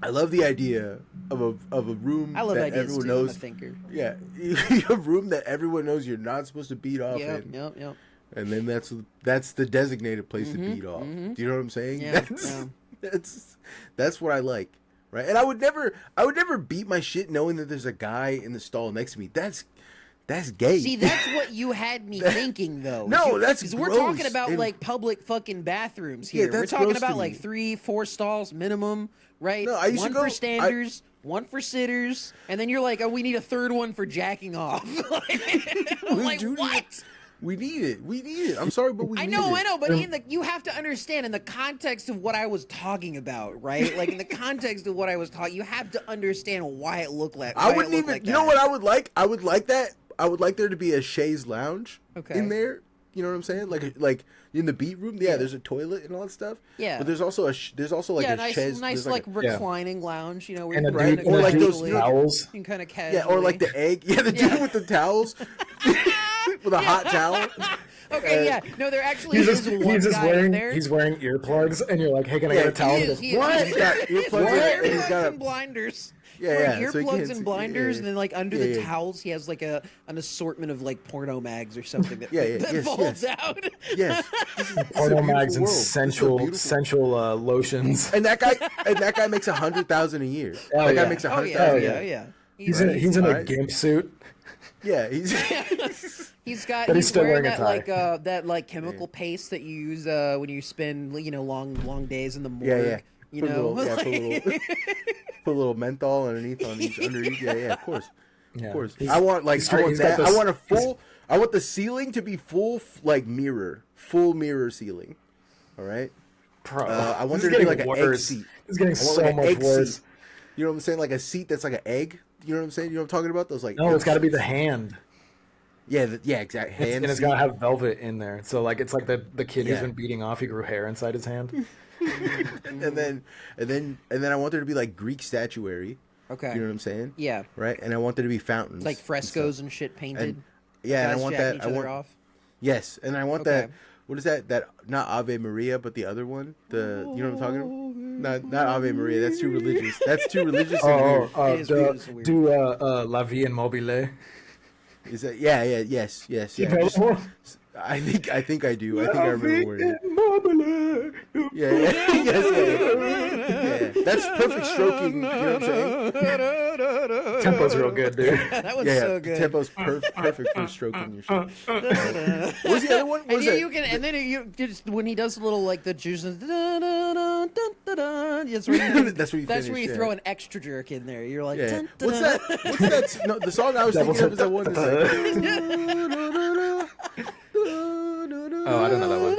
I love the idea of a room I love that ideas everyone too. I'm a knows. thinker. Yeah, a room that everyone knows you're not supposed to beat off Yep. in, and then that's the designated place to beat off. Do you know what I'm saying? Yeah, That's what I like, right? And I would never beat my shit knowing that there's a guy in the stall next to me. That's gay. See, that's what you had me thinking, though. No, that's 'cause we're talking gross. about And- like public fucking bathrooms Yeah, here. We're that's talking gross to about me. like 3-4 stalls minimum, right? No, I used to one go- for standers, one for sitters, and then you're like, oh, we need a third one for jacking off. I'm We like, do need what? it. We need it. I'm sorry, but we I need know, it. but you have to understand in the context of what I was talking about, right? Like in the context of what I was talking, you have to understand why it looked like. I why wouldn't it even. looked like You know that. what I would like? I would like that. I would like there to be a chaise lounge Okay. in there. You know what I'm saying? Like in the beat room. Yeah, there's a toilet and all that stuff. Yeah. But there's also like Yeah, a nice, chaise. nice there's like a- reclining lounge, you know, where And you a can dude, kinda or like those- casually- towels. you can kind of yeah, casually. or like the egg. Yeah, the dude Yeah. with the towels with a hot towel. Okay, yeah, no, there actually He's is just, one he's just guy in wearing there. he's wearing earplugs and you're like, hey, can I Yeah, get a towel? He He is, goes, he is. what? He's got earplugs Wearing in and he's earplugs got and a blinders. Yeah, Wearing yeah, so he earplugs can't and see- blinders, yeah, and then like under yeah, the yeah. towels, he has like an assortment of like porno mags or something that, Yeah, that yes, folds yes. out. yes. This is a Porno mags beautiful and world. This is a sensual beautiful- lotions. And that guy makes 100,000 a year. Oh, That guy yeah. makes Oh 100,000. yeah, yeah. yeah. He's in a Alright. gimp suit. Yeah, he's He's got. But he's He's still wearing wearing a that tie. that like chemical paste that you use when you spend long days in the morgue. yeah. You Put a know, little- yeah, put a little menthol underneath on each underneath. Yeah, of course. Yeah. Of course. He's- I want like he's I want he's got that. I this- want a full. I want the ceiling to be full like mirror, full mirror ceiling. All right. Bro, I want this there is to be like getting an egg worse. seat. It's getting I want so like an much egg worse. seat. You know what I'm saying? Like a seat that's like an egg. You know what I'm saying? You know what I'm talking about? Those like No, egg it's got to be the seats. hand. Yeah, yeah, exactly. Hand And it's seat. got to have velvet in there. So like it's like the kid who's Yeah. been beating off. He grew hair inside his hand. and then I want there to be like Greek statuary. Okay. You know what I'm saying? Yeah. Right. And I want there to be fountains. It's like and frescoes stuff. and shit painted. And, yeah, and I Guys want jacking that. each I other want. off. Yes, and I want Okay. that. What is that? That not Ave Maria, but the other one. The you know what I'm talking about? Not Ave Maria. That's too religious. That's too religious and weird. It is weird, it's weird. do La Vie Immobile. Is that? Yeah, yeah, yes, yes, You yeah. know Just- the one? I think I do. I think I remember where it is. Immobile. Yeah, yeah, yes, yeah. That's perfect stroking. You know what I'm saying? Tempo's real good, dude. That one's Yeah, yeah. so The good. tempo's perfect for stroking your shit. What was the other one? What And was then that? you can, and then you just when he does a little like the juice, that's where you, That's where you that's where finish, you yeah. throw an extra jerk in there. You're like, Yeah. dun, What's dun, that? What's that? No, the song I was thinking of is that one that's like. Oh, I don't know that one.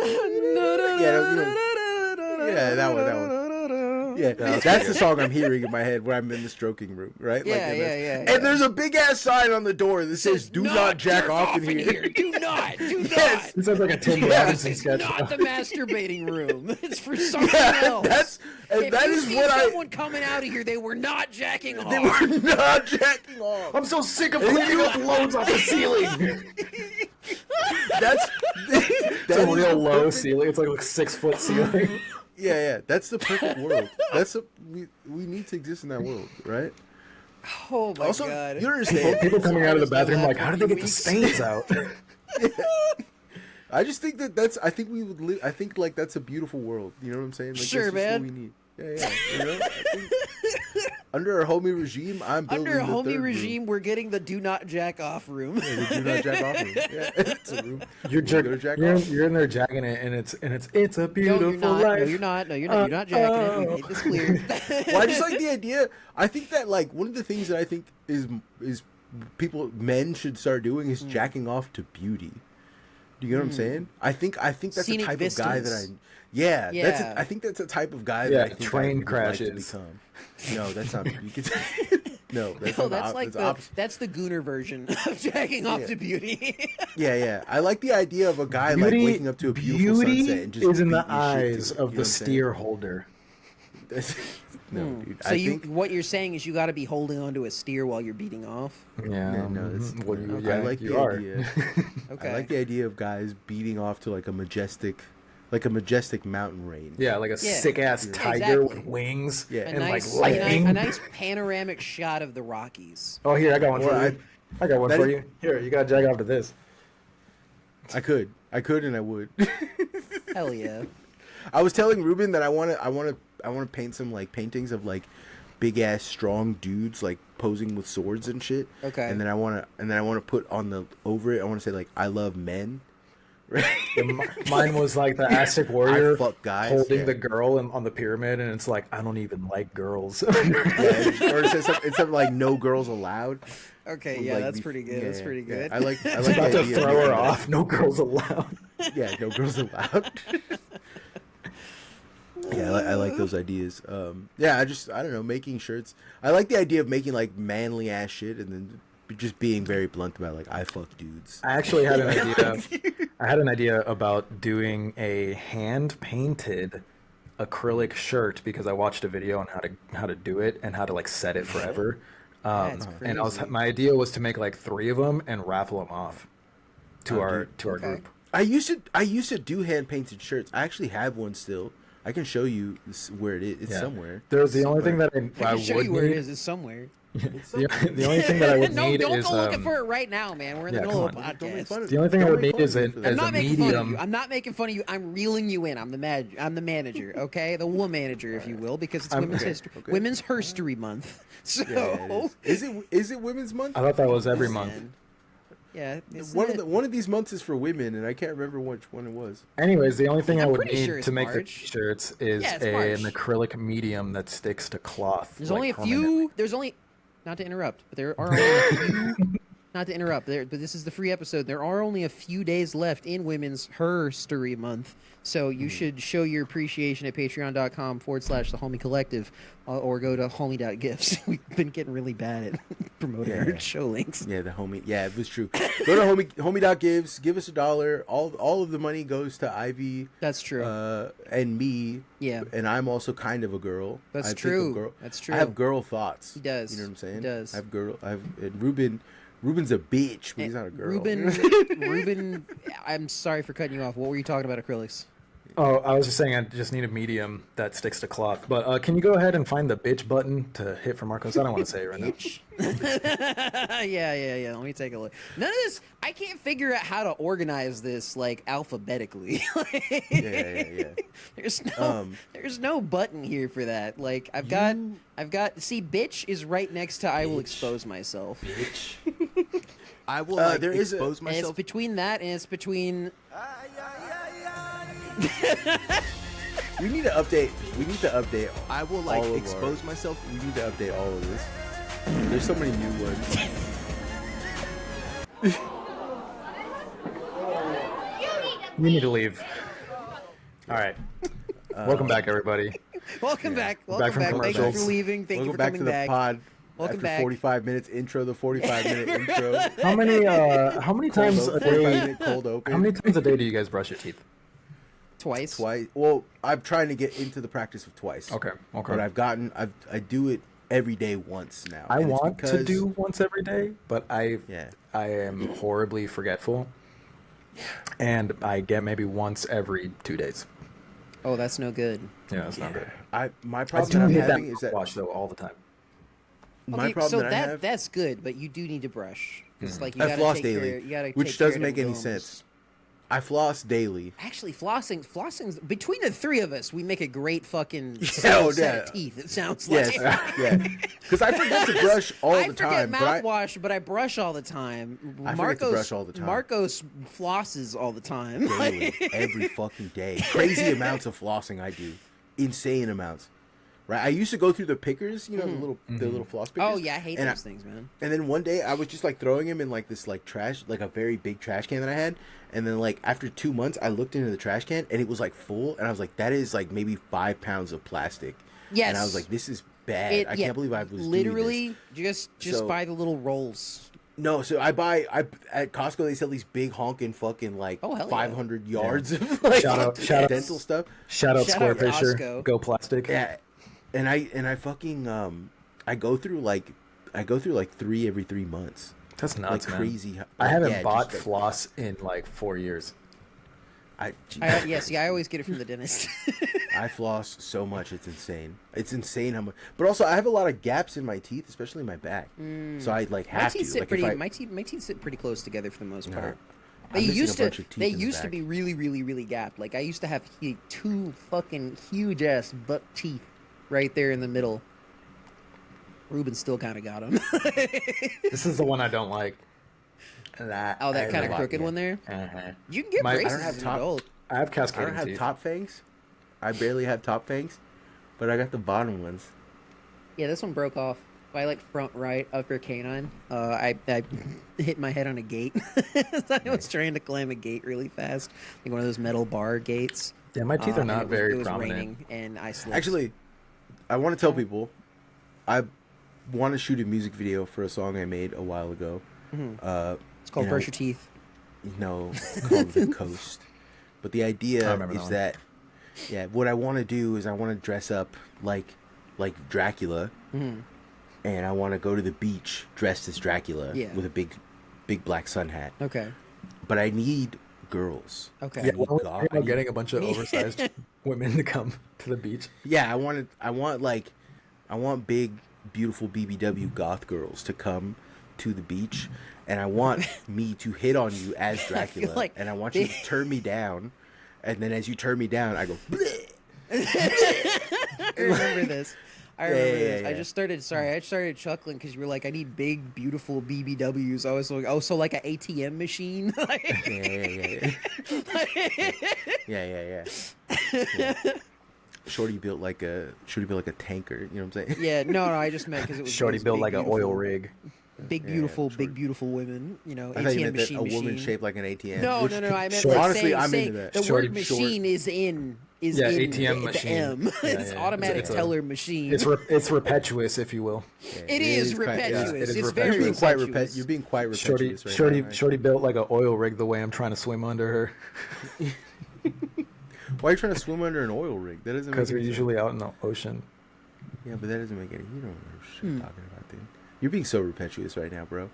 Yeah, that one. Yeah, that's the song I'm hearing in my head when I'm in the stroking room, right? Yeah, and that's- yeah. And there's a big ass sign on the door that says "Do not jack off in here." Do not. Yes. It sounds like a Tim This Robinson is sketch. not the masturbating room. It's for something Yeah, else. If that you is see what someone coming out of here, they were not jacking off. They were not jacking off. I'm so sick of cleaning up loads off the ceiling. That's It's a real low ceiling. It's like a 6-foot ceiling. Yeah. That's the perfect world. We need to exist in that world, right? Oh my Also, god. you understand? People coming out of the bathroom like, how did they get the Weeks. stains out? I just think that's. I think we would live. I think like that's a beautiful world. You know what I'm saying? Like, Sure, that's just man. What we need. Yeah. You know? I think under a homie regime, I'm building Under a the homie third regime, we're getting the do not jack off room. Room. Yeah, the do not jack off room. Yeah, it's a room. You're, Where you go to jack you're, off. you're in there jacking it, and it's a No, beautiful you're not. life. No, you're not. No, you're not. You're not jacking it. We made this clear. Well, I just like the idea. I think that like one of the things that I think is men should start doing is jacking off to beauty. Do you know what I'm saying? I think that's Scenic the type of guy that vistas. I. I think that's the type of guy that I think train I would crashes. Like to become. No, that's not. You could, no, that's No, not that's the, like that's opposite. that's the gooner version of jacking off Yeah. to beauty. Yeah. I like the idea of a guy like Beauty, waking up to a beautiful beauty sunset and just is in the beating his shit eyes to it, of you know the what I'm saying? steer holder. No, dude. So what you're saying is you got to be holding onto a steer while you're beating off. Yeah, no, it's- well, I yeah, like you the are. idea. Okay. I like the idea of guys beating off to like a majestic mountain range. Yeah, like a Yeah. sick ass Yeah. tiger Exactly. with wings Yeah. and nice, like lightning. a nice panoramic shot of the Rockies. Oh, here I got one Or for I- you. I got one that for is- you. Here, you got to jack off to this. I could, and I would. Hell yeah. I was telling Ruben that I want to paint some like paintings of like big ass strong dudes like posing with swords and shit. Okay. And then I want to put on the over it. I want to say like I love men. Right. Mine was like the Aztec warrior I fuck guys, holding yeah. the girl on the pyramid, and it's like, I don't even like girls. Yeah, or it says it's something like no girls allowed. Okay, Would, yeah, like, that's be- pretty good. That's pretty yeah. good. I like About the to idea of throw doing her that. off. No girls allowed. Yeah, no girls allowed. Yeah, I like those ideas. Yeah, I don't know, making shirts. I like the idea of making like manly ass shit and then just being very blunt about like I fuck dudes. I actually had an idea. I had an idea about doing a hand painted acrylic shirt because I watched a video on how to do it and how to like set it forever. That's And crazy. my idea was to make like 3 of them and raffle them off to Oh, our dude. our Okay. group. I used to do hand painted shirts. I actually have one still. I can show you where it is. It's Yeah. somewhere. There's the only thing that I I can show would you where it need. is. It's somewhere. The only thing that I would no, need don't is go looking for it right now, man. We're in the yeah, middle come of a on. Don't make podcast. fun of The only thing I don't would make need is fun a of me for I'm that. as not a making fun of medium. you. I'm not making fun of you. I'm reeling you in. I'm the manager. Okay, the wool manager, if you will, because it's Women's History, okay. Women's Herstory Month. So Yeah, it is it Women's Month? I thought that was every month. Man. Yeah, isn't One it? of one of these months is for women, and I can't remember which one it was. Anyways, the only thing I I'm would pretty need sure it's to make the March. t-shirts is Yeah, it's an March. acrylic medium that sticks to cloth. There's like, only a permanently. few. There's only, not to interrupt, but there are only a few not to interrupt, but this is the free episode. There are only a few days left in Women's Herstory Month, so you should show your appreciation at patreon.com/the Homie Collective, or go to homie.gifts. We've been getting really bad at promoting our show links. Yeah, the homie. Yeah, it was true. Go to homie.gives. Give us $1. All of the money goes to Ivy. That's true. And me. Yeah. And I'm also kind of a girl. That's I think true. of girl. That's true. I have girl thoughts. He does. You know what I'm saying? He does. And Ruben's a bitch, but he's not a girl. Ruben, I'm sorry for cutting you off. What were you talking about acrylics? Oh, I was just saying I just need a medium that sticks to cloth. But can you go ahead and find the bitch button to hit for Marcos? I don't want to say it right now. Yeah. Let me take a look. None of this. I can't figure out how to organize this like alphabetically. Yeah. There's no button here for that. Like I've got. See, bitch is right next to I will expose myself. Bitch. I will there is expose And it's myself. between that and it's between. We need to update. I will all of expose myself. We need to update all of this. There's so many new ones. You need to leave. All right. Welcome back, everybody. Welcome back. Back Welcome from back. Thank you for commercials. leaving. Thank you Welcome for back coming to the back. pod. Welcome After back. 45 minutes intro, the 45-minute intro. How many times a 45 day? minute cold open. How many times a day do you guys brush your teeth? Twice. Twice. Well, I'm trying to get into the practice of twice. Okay. But I do it every day once now. I And it's want to because- do once every day, but I Yeah. am horribly forgetful, and I get maybe once every 2 days. Oh, that's no good. Yeah, that's not good. My I problem do that I'm need that having is that wash though all the time. my Okay, problem so that I have. that's good, but you do need to brush. It's like you I gotta floss take daily, care. You gotta which take care doesn't of make them any gums. sense. I floss daily. Actually, flossing's between the three of us, we make a great fucking Oh, set yeah. of teeth. It sounds Yes, like. yeah. Because I forget to brush all I the forget time. mouthwash, but I brush all the time. I forget to brush all the time. Marcos flosses all the time. Daily, every fucking day. Crazy amounts of flossing I do. Insane amounts. Right? I used to go through the pickers, the little floss pickers. Oh yeah, I hate those things, man. And then one day I was just like throwing them in like this like trash, like a very big trash can that I had. And then like after 2 months, I looked into the trash can and it was like full. And I was like, that is like maybe 5 pounds of plastic. Yes. And I was like, this is bad. I can't believe I was literally doing this. just So- buy the little rolls. No, so I at Costco they sell these big honking fucking like Oh, hell yeah. 500 yards of like Shout out- dental stuff. Shout out Shout Square out Fisher. Costco. Go plastic. Yeah, and I fucking I go through like 3 every 3 months. That's Like nuts, man. crazy. I haven't yeah, bought just, like, floss in like 4 years. I I always get it from the dentist. I floss so much, it's insane. It's insane how much. But also, I have a lot of gaps in my teeth, especially in my back. So I like my have teeth to. sit Like, pretty. if I, My teeth sit pretty close together for the most part. I'm They missing a used bunch of teeth they in the used to back. be really, really, really gapped. Like I used to have 2 fucking huge ass buck teeth right there in the middle. Ruben still kind of got them. This is the one I don't like. That Kind of crooked one there. Uh-huh. You can get My- I don't braces have as an top- adult. I have I cascading don't have teeth. top fangs. I barely have top fangs, but I got the bottom ones. Yeah, this one broke off by like front right upper canine. I hit my head on a gate. I was trying to climb a gate really fast, like one of those metal bar gates. Yeah, my teeth are And not it was very prominent. raining, and I slipped. Actually, I want to tell people, I want to shoot a music video for a song I made a while ago. it's called you know, Brush Your Teeth. It's called The Coast. But the I idea remember is that that, what I want to do is I want to dress up like Dracula, and I want to go to the beach dressed as Dracula with a big black sun hat. Okay. But I need girls. Okay. I Yeah, need well, go- I'm I need- getting a bunch of oversized women to come to the beach. Yeah, I want big, beautiful BBW goth girls to come to the beach, and I want me to hit on you as Dracula, like and I want you to turn me down, and then as you turn me down, I go. Bleh. I remember this. I remember this. yeah. I started chuckling because you were like, I need big, beautiful BBWs. I was like, oh, so like an ATM machine? Yeah. Shorty built like a tanker. You know what I'm saying? Yeah, no, I just meant because it was. Shorty it was built big, like an beautiful. oil rig. Big beautiful women. You know, I thought you ATM meant that machine. a woman shaped like an ATM. No, which- no, no. I meant Short. like honestly, I'm saying into that. the Short, word machine is in Yeah, in ATM the machine. M. Yeah, It's yeah. automatic It's a- teller machine. It's repetious, if you will. Yeah, It is kinda- repetious. it is It's repetious. very You're being quite repetious. You're being quite Shorty, repetious right now. Shorty built like an oil rig the way I'm trying to swim under her. Why are you trying to swim under an oil rig? That doesn't. Because make we're any usually out in the ocean. sense. Yeah, but that doesn't make any. You don't know what shit you're talking about, dude. You're being so repetitious right now, bro.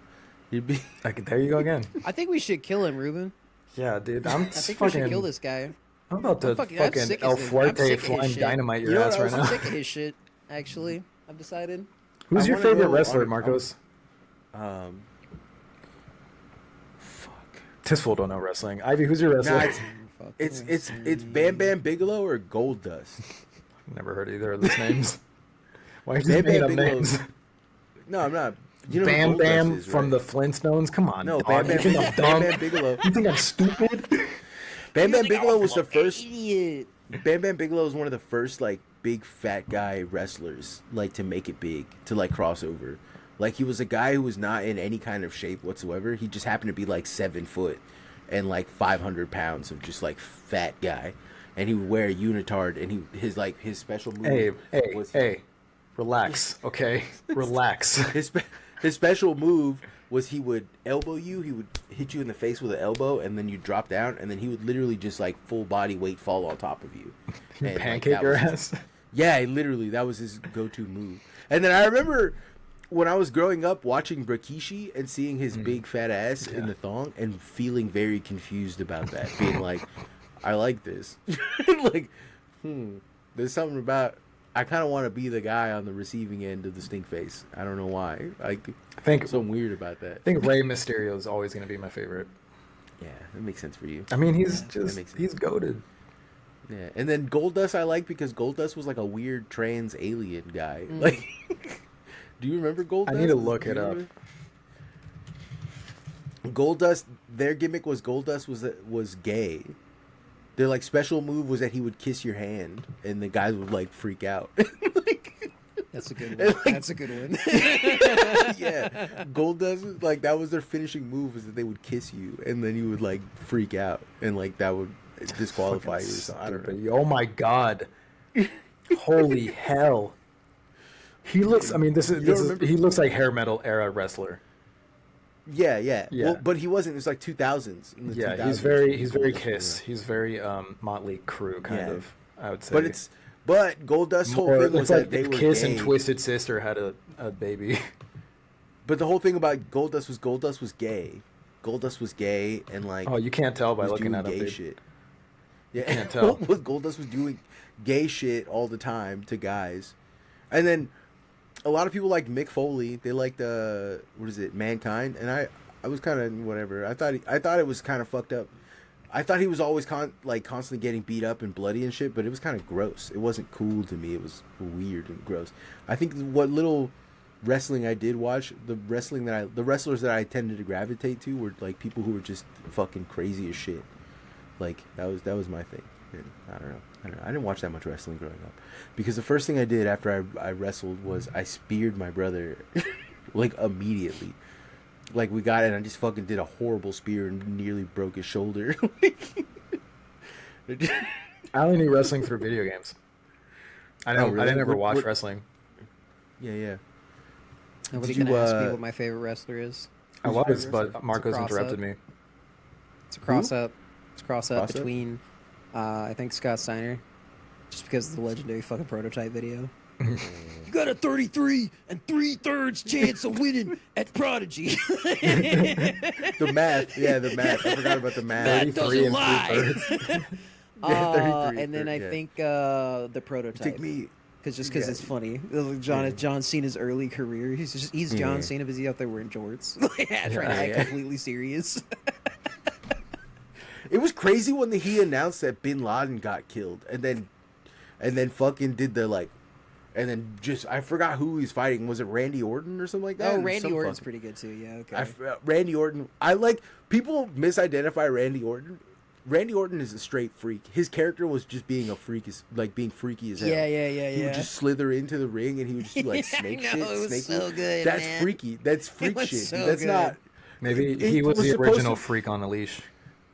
You're being. Like, there you go again. I think we should kill him, Ruben. Yeah, dude. I'm I think we should fucking. kill this guy. I'm about to I'm fucking sick El of his- I'm Fuerte sick of his flying shit. dynamite You your know ass what right I'm now. sick of his shit. Actually, I've decided. Who's I your wanna favorite go wrestler, on- Marcos? Fuck. Tisful don't know wrestling. Ivy, who's your wrestler? Nah, it's Bam Bam Bigelow or Gold Dust. Never heard either of those names. Why are you Bam just making Bam up Bigelow. names? No, I'm not. You know who Bam Gold Dust Bam is, from right? the Flintstones? Come on, No, dog. Bam You think I'm Bam dumb? Bigelow. You think I'm stupid? Bam Bam Bigelow was the first. Idiot. Bam Bam Bigelow was one of the first like big fat guy wrestlers like to make it big to like cross over. Like he was a guy who was not in any kind of shape whatsoever. He just happened to be like 7 foot and like 500 pounds of just like fat guy, and he would wear a unitard. And his special move. Hey, relax, okay? Relax. His special move was he would elbow you. He would hit you in the face with an elbow, and then you drop down, and then he would literally just like full body weight fall on top of you. And, like, Pancake that your was his- ass. Yeah, literally, that was his go-to move. And then I remember when I was growing up watching Rikishi and seeing his big fat ass in the thong and feeling very confused about that, being like, I like this. Like, there's something about. I kind of want to be the guy on the receiving end of the stink face. I don't know why. I think Something weird about that. I think Rey Mysterio is always going to be my favorite. Yeah, that makes sense for you. I mean, he's that just makes sense. he's goated. Yeah, and then Goldust I like because Goldust was like a weird trans alien guy. Like, do you remember Goldust? I need to look it up. Goldust, their gimmick was Goldust was gay. Their like special move was that he would kiss your hand, and the guys would like freak out. That's a good one. That's a good one. Yeah, Goldust like that was their finishing move was that they would kiss you, and then you would like freak out, and like that would disqualify you or something. I don't know. Oh my god! Holy hell! He looks. I mean, he looks like hair metal era wrestler. Yeah. Yeah. Well, but he wasn't. It was like 2000s. In the Yeah, 2000s, he's very Goldust Kiss. was He's very Motley Crue kind Yeah. of. I would say. But Goldust's whole Or thing it's was like that they if were Kiss gay. and Twisted Sister had a baby. But the whole thing about Goldust was gay. Goldust was gay and like Oh, you can't tell by was looking doing at him. gay dude. shit. Yeah, Can't tell. Goldust was doing gay shit all the time to guys, and then a lot of people liked Mick Foley. They liked what is it, Mankind, and I was kind of whatever. I thought it was kind of fucked up. I thought he was always constantly getting beat up and bloody and shit, but it was kind of gross. It wasn't cool to me. It was weird and gross. I think what little wrestling I did watch, the wrestlers that I tended to gravitate to were like people who were just fucking crazy as shit. Like that was my thing. And I don't know. I didn't watch that much wrestling growing up because the first thing I did after I wrestled was I speared my brother like immediately. Like we got it, and I just fucking did a horrible spear and nearly broke his shoulder. I only knew wrestling through video games. I really? didn't ever What- watch wrestling. Yeah. Nobody Did can you, ask me what my favorite wrestler is. I was, but It's a Marcos cross-up. interrupted me. It's a cross up. It's a cross up Cross-up? between, I think Scott Steiner, just because of the legendary fucking prototype video. You got a 33 3/3 chance of winning at Prodigy. The math. Yeah, the math. I forgot about the math. That 33 doesn't lie. 33, And then I yeah. think the prototype. Take me. Because Yeah. it's funny. John Cena's early career. He's John Cena, but he's out there wearing jorts, trying to act Yeah. completely serious. It was crazy when he announced that Bin Laden got killed, and then fucking did the like, and then just I forgot who he's fighting. Was it Randy Orton or something like that? Oh, It was Randy some Orton's fucking- pretty good too. Yeah, okay. Randy Orton. I like people misidentify Randy Orton. Randy Orton is a straight freak. His character was just being a freak, being freaky as hell. Yeah. He would just slither into the ring and he would just do like snake I know, shit. it was snake so moves. good, That's man. freaky. That's freak was shit. so Dude. That's good. not. Maybe it he was the supposed original to- freak on a leash.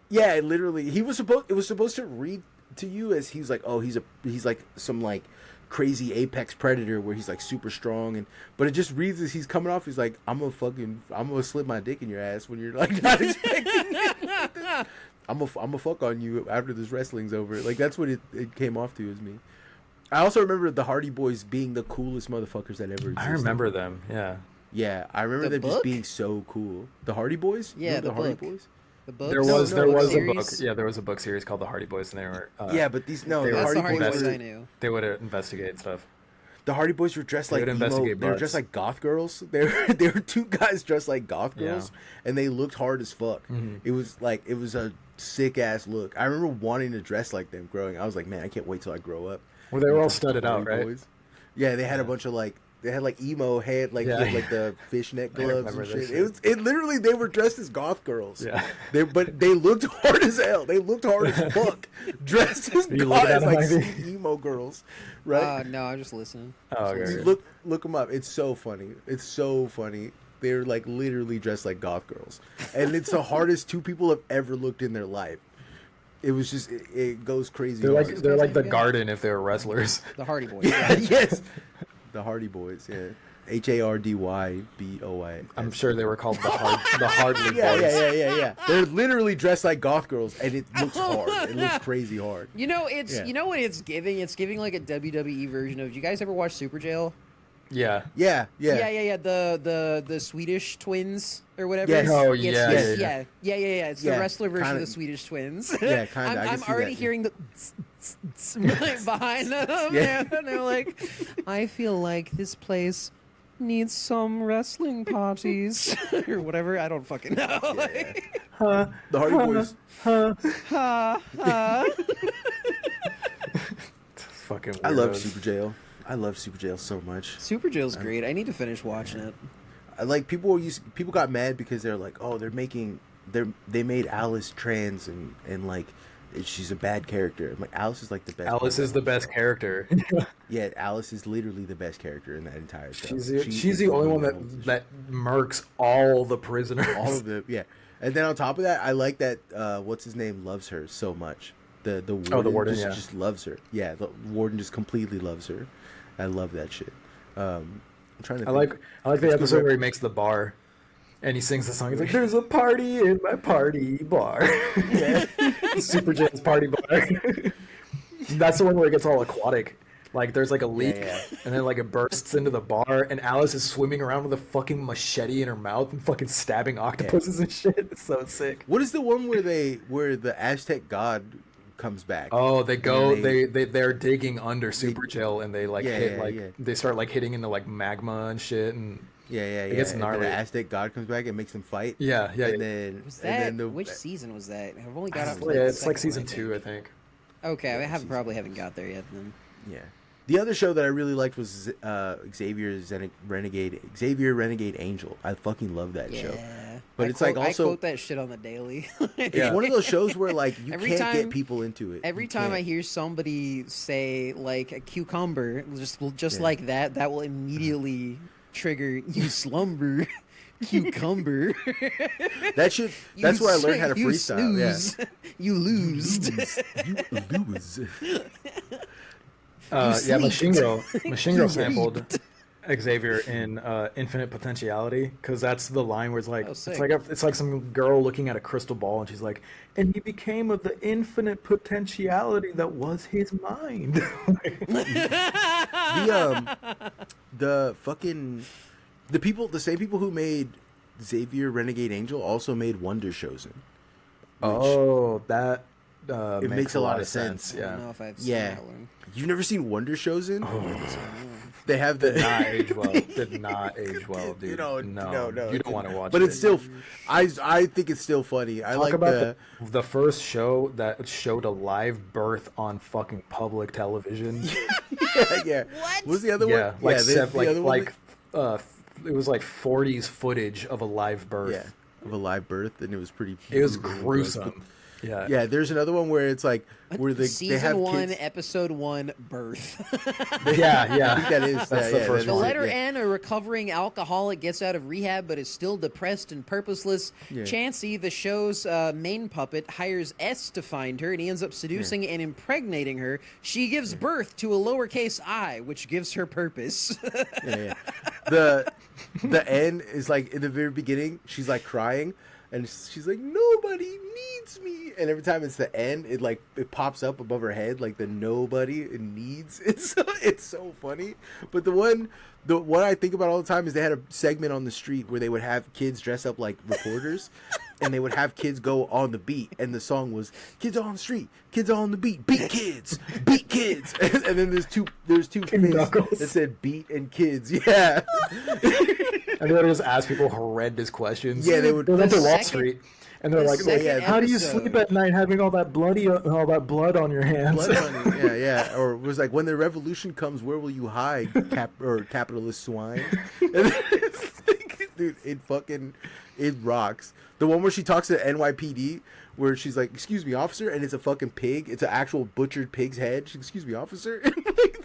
Yeah, literally. He was supposed. It was supposed to read to you as he's like, oh, he's like some like crazy apex predator where he's like super strong but it just reads as he's coming off. He's like, I'm gonna slip my dick in your ass when you're like not expecting it. I'm gonna fuck on you after this wrestling's over. Like that's what it came off to as me. I also remember the Hardy Boys being the coolest motherfuckers that ever existed. I remember them. Yeah. Yeah, I remember The them just book? being so cool. The Hardy Boys? Yeah, Remember the Hardy book. Boys? The book. There was a book. series? Yeah, there was a book series called The Hardy Boys, and they were. Yeah, but these no, They the were- That's the Hardy Hardy Boys. Boys Were, I knew. They would investigate stuff. the Hardy Boys were dressed They like would emo. investigate They were bugs. dressed like goth girls. They were two guys dressed like goth girls, and they looked hard as fuck. Mm-hmm. It was a sick ass look. I remember wanting to dress like them growing. I was like, man, I can't wait till I grow up. Well, they were all Dress like studded out, Hardy right? Boys. Yeah, they had a bunch of like. They had like emo head, like Yeah. they had, like the fishnet gloves remember and this shit. shit. It literally they were dressed as goth girls. Yeah. But they looked hard as hell. They looked hard as fuck, dressed as You goth, looking at as like them, Ivy? emo girls, right? No, I'm just listening. Oh, okay. You look them up. It's so funny. It's so funny. They're like literally dressed like goth girls, and it's the hardest two people have ever looked in their life. It was just it goes crazy. They're like hard. they're like the Yeah. Garden if they were wrestlers. The Hardy Boys. Yeah, yes, the Hardy Boys. Yeah, HARDYBOY. I'm sure they were called the Hardly Yeah, Boys. yeah. They're literally dressed like goth girls, and it looks hard. It looks crazy hard. You know, it's Yeah. you know what it's giving? It's giving like a WWE version of. Did you guys ever watch Super Jail? Yeah. Yeah. Yeah. The Swedish twins or whatever. Yes. Oh, It's yeah, just- yeah. yeah. It's the Yeah, wrestler version kinda- of the Swedish twins. Yeah, kinda, I can I'm see already that, yeah. hearing the right behind them. Yeah. And they're like, I feel like this place needs some wrestling parties or whatever. I don't fucking know. The Hardy Boys. Fucking. I love weirdos. Super Jail. I love Super Jail so much. Super Jail's great. I need to finish watching it. I like people got mad because they're like, oh, they made Alice trans and like she's a bad character. I'm like, Alice is like the best. Alice is the best character. Yeah, Alice is literally the best character in that entire show. She's the only one that murks all the prisoners. all of them. Yeah, and then on top of that, I like that what's his name loves her so much. The warden, warden, just loves her. Yeah, the warden just completely loves her. I love that shit. I'm trying to. I like the Let's go episode back- where he makes the bar, and he sings the song. He's like, "There's a party in my party bar." Yeah. Super Jail's party bar. That's the one where it gets all aquatic. Like there's like a leak, Yeah. and then like it bursts into the bar, and Alice is swimming around with a fucking machete in her mouth and fucking stabbing octopuses and shit. It's so sick. What is the one where the Aztec god comes back? Oh, they go. And They're digging under Super Jail, and they like Yeah, hit yeah, like yeah. they start like hitting into like magma and shit, and Yeah. It gets And then gnarly. the Aztec god comes back and makes them fight. yeah. And then Was and that then the, which season was that? I've only got up to Yeah, the it's like second season one, 2, I think. Okay, I probably haven't got there yet. Then Yeah. The other show that I really liked was Xavier Renegade Angel. I fucking love that show. But it's like I also quote that shit on the daily. it's one of those shows where like you Every can't time- get people into it. Every You time I can't. hear somebody say like a cucumber, just Yeah. like that will immediately trigger you slumber. Cucumber. That shit. You That's where I learned how to you freestyle. Yeah. snooze. You lose. You lose. Yeah, sleep. Machine Girl You sampled Xavier in Infinite Potentiality, because that's the line where it's like Oh, sick. it's like some girl looking at a crystal ball, and she's like, and he became of the infinite potentiality that was his mind. The same people who made Xavier Renegade Angel also made Wonder Chosen. Oh, that It makes a lot of sense. I don't Yeah, know if I've seen Yeah. that one. You've never seen Wonder Chosen? Oh. They have the did not age well. Did not age well, dude. No, you don't want to watch but it. it's still. I think it's still funny. I Talk like about the first show that showed a live birth on fucking public television. yeah. What was the other Yeah, one? like the other one. it was like 40s footage of a live birth. Yeah, of a live birth, and it was pretty. It was brutal. gruesome. Yeah. Yeah, there's another one where it's like where they Season have 1, kids. Episode 1, Birth. Yeah, yeah. I think that is That's that, the yeah, first that The is one. it, letter yeah. N, a recovering alcoholic, gets out of rehab but is still depressed and purposeless. Yeah. Chansey, the show's main puppet, hires S to find her, and he ends up seducing and impregnating her. She gives birth to a lowercase I, which gives her purpose. Yeah. The end is like in the very beginning, she's like crying, and she's like, "Nobody needs me," and every time it's the end, it pops up above her head like the nobody it needs. It's so funny. But the one I think about all the time is they had a segment on the street where they would have kids dress up like reporters, and they would have kids go on the beat, and the song was "Kids on the street, kids on the beat, beat kids, beat kids," and then there's two fists knuckles. that said "beat" and "kids." Yeah. And they would just ask people horrendous questions. Yeah, they would- They went to The Wall second- Street, and they're the like, second "How do you episode- sleep at night having all that blood on your hands?" Blood money. Yeah. Or it was like, when the revolution comes, where will you hide, capitalist swine? And it's like, dude, it rocks. The one where she talks to NYPD, where she's like, "Excuse me, officer," and it's a fucking pig. It's an actual butchered pig's head. She's, "Excuse me, officer." Like,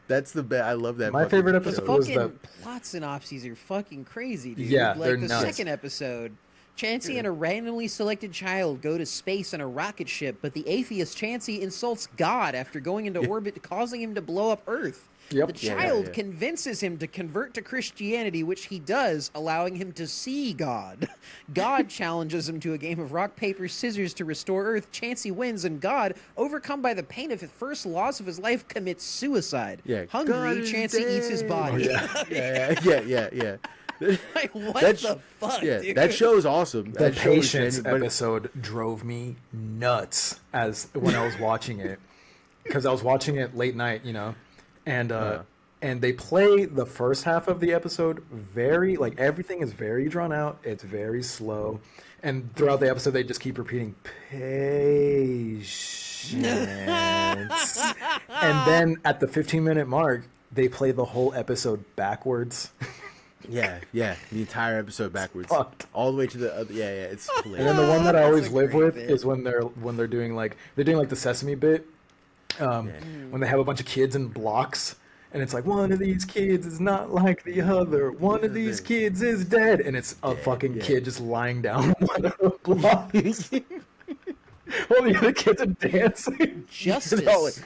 that's the best. I love that. My fucking favorite The show. episode was fucking the plot synopses are fucking crazy, dude. Yeah, like they're the nuts. second episode, Chansey and a randomly selected child go to space in a rocket ship, but the atheist Chansey insults God after going into orbit, causing him to blow up Earth. Yep. The Yeah, child convinces him to convert to Christianity, which he does, allowing him to see God. God challenges him to a game of rock, paper, scissors to restore Earth. Chansey wins, and God, overcome by the pain of the first loss of his life, commits suicide. Yeah, Hungry, God is Chansey eats his dead. body. Yeah. Like, what That the fuck, Yeah, dude? that show is awesome. The That show is patience genuine, but- episode drove me nuts when I was watching it, because I was watching it late night, and they play the first half of the episode very, like, everything is very drawn out. It's very slow, and throughout the episode they just keep repeating patience, and then at the 15-minute mark they play the whole episode backwards. Yeah, the entire episode backwards, Fucked. all the way to the other. Yeah, it's hilarious. And then the one that I always That's a live great with bit. is when they're doing like the Sesame bit, when they have a bunch of kids in blocks, and it's like, one of these kids is not like the other, one of these kids is dead, and it's a fucking kid just lying down on one of the blocks. All the other kids are dancing. Justice.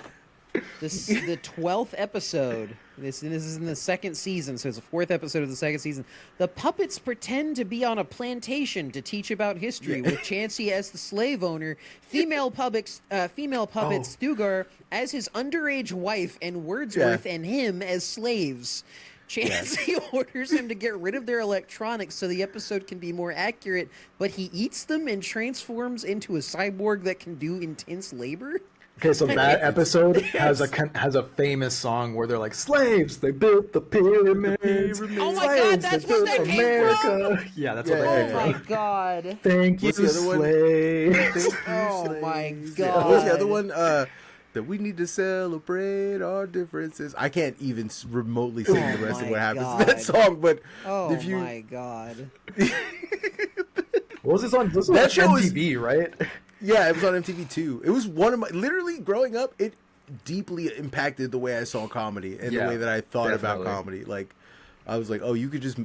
The 12th episode. This is in the second season, so it's the fourth episode of the second season. The puppets pretend to be on a plantation to teach about history, with Chansey as the slave owner, female puppet Stugar as his underage wife, and Wordsworth and him as slaves. Chansey orders him to get rid of their electronics so the episode can be more accurate, but he eats them and transforms into a cyborg that can do intense labor. Okay, so that episode has a famous song where they're like, slaves, they built the pyramids. Oh my God, Slaves, that's they what built that came from? Yeah, that's Yeah, what Oh that came my from. god. Thank you, What's the other one? slaves. Oh my What was god. the other one? That we need to celebrate our differences. I can't even remotely sing the rest of my what happens in that God. song, but Oh if you my god. What was this on? This was That on show is- MTV, right? yeah, it was on MTV too. It was one of my literally growing up. It deeply impacted the way I saw comedy and Yeah, the way that I thought definitely. about comedy. Like, I was like, oh, you could just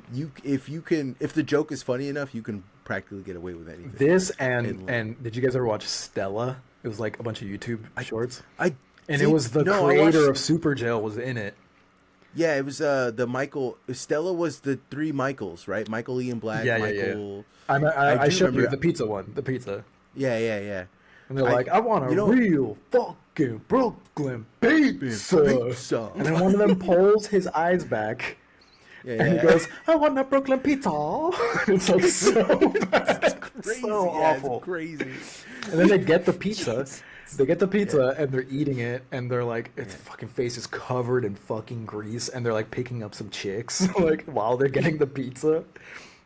if the joke is funny enough, you can practically get away with anything. This and did you guys ever watch Stella? It was like a bunch of YouTube shorts. And it was the I creator watched- of Super Jail was in it. Yeah, it was the Michael. Stella was the three Michaels, right? Michael Ian Black. Yeah. Michael. I do showed you remember- the pizza one, the pizza. Yeah. And they're like, I want a you know- real fucking Brooklyn pizza. Pizza. And then one of them pulls his eyes back and he goes, I want a Brooklyn pizza. It's like so bad. crazy. So Yeah, awful. it's crazy. And then they get the pizza. They get the pizza and they're eating it and they're like, its fucking face is covered in fucking grease and they're like picking up some chicks like while they're getting the pizza.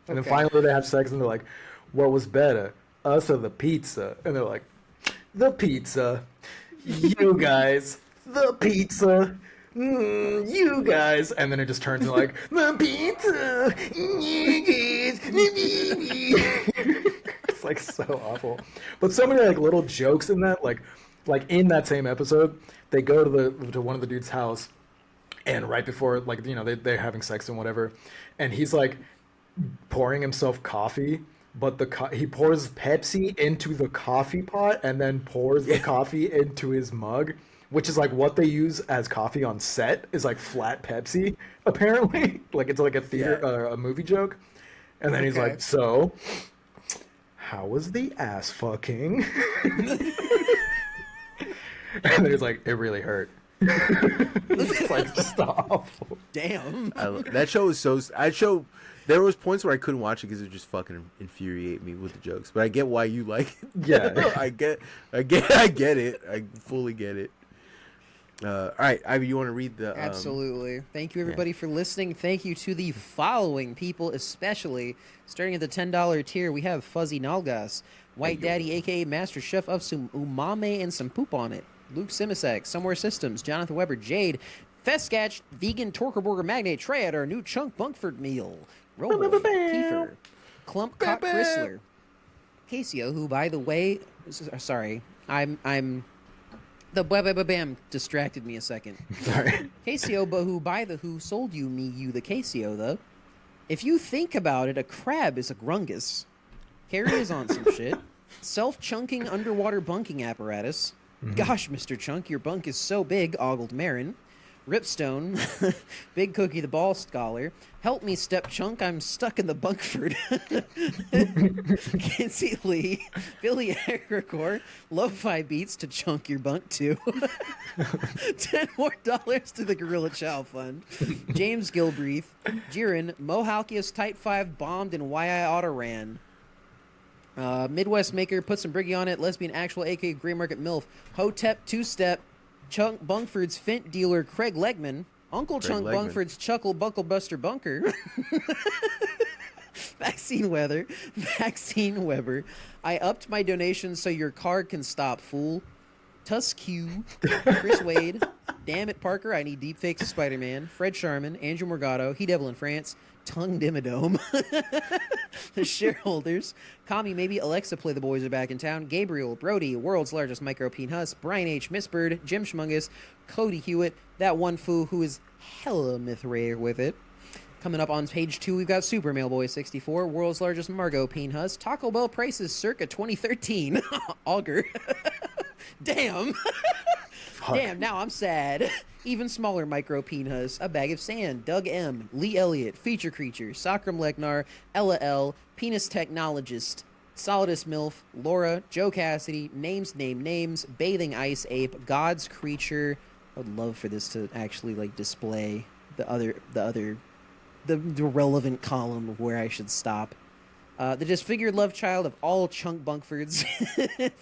And then finally they have sex and they're like, what was better, us or the pizza? And they're like, the pizza. You guys, the pizza. You guys. And then it just turns into like, the pizza. You guys. It's like so awful. But so many like little jokes in that, like in that same episode, they go to one of the dude's house, and right before, like, you know, they're having sex and whatever, and he's like pouring himself coffee, but he pours Pepsi into the coffee pot and then pours the coffee into his mug, which is like what they use as coffee on set is like flat Pepsi, apparently. Like it's like a theater, a movie joke. And then he's like, so, how was the ass fucking? And then he's like, it really hurt. It's like, stop. Damn. That show is so. There was points where I couldn't watch it because it just fucking infuriate me with the jokes. But I get why you like it. Yeah. I get it. I fully get it. All right, Ivy, you want to read the? Absolutely. Thank you, everybody, for listening. Thank you to the following people, especially starting at the $10 tier. We have Fuzzy Nalgas, White Daddy, aka Master Chef of some umame and some poop on it. Luke Simasek, Somewhere Systems, Jonathan Weber, Jade, Feskatch, Vegan Torker Burger Magnate, Trey our new Chunk Bunkford meal, Robo, Kiefer, Clump Cock Chrysler, Casio, who, by the way, sorry, I'm the bam distracted me a second. Sorry. Casio, but who sold you the Casio, though. If you think about it, a crab is a grungus. Carrie is on some shit. Self-chunking underwater bunking apparatus. Gosh, Mr. Chunk, your bunk is so big, ogled Marin. Ripstone, Big Cookie the Ball Scholar. Help me, Step Chunk, I'm stuck in the Bunkford. Kinsey Lee, Billy Agricor, Lo-Fi Beats to chunk your bunk too. $10 more to the Gorilla Chow Fund. James Gilbreath, Jiren, Mohalkias Type 5 bombed and why I auto ran. Midwest Maker, put some briggy on it. Lesbian Actual, aka Grey Market MILF. Hotep, Two-Step, Chunk Bunkford's Fint Dealer, Craig Legman. Uncle Chunk Bunkford's Chuckle Buckle Buster Bunker. Vaccine Weber. I upped my donation so your card can stop, fool. Tuskew, Chris Wade. Damn it, Parker, I need deepfakes of Spider-Man. Fred Sharman, Andrew Morgado, He Devil in France. Tongue Dimmadome. The shareholders. Kami, maybe Alexa Play the Boys are back in town. Gabriel, Brody, World's Largest Micro Peen Huss. Brian H. Miss Bird, Jim Schmungus, Cody Hewitt, that one foo who is hella myth rare with it. Coming up on page 2, we've got Super Mailboy 64, World's Largest Margot Peen Huss. Taco Bell prices circa 2013. Augur. Damn. Damn, now I'm sad. Even smaller micro Peenhas, A Bag of Sand, Doug M, Lee Elliott, Feature Creature, Sakram Legnar, Ella L, Penis Technologist, Solidus MILF, Laura, Joe Cassidy, Names, Bathing Ice Ape, God's Creature. I would love for this to actually like display the relevant column of where I should stop. The disfigured love child of all Chunk Bunkfords,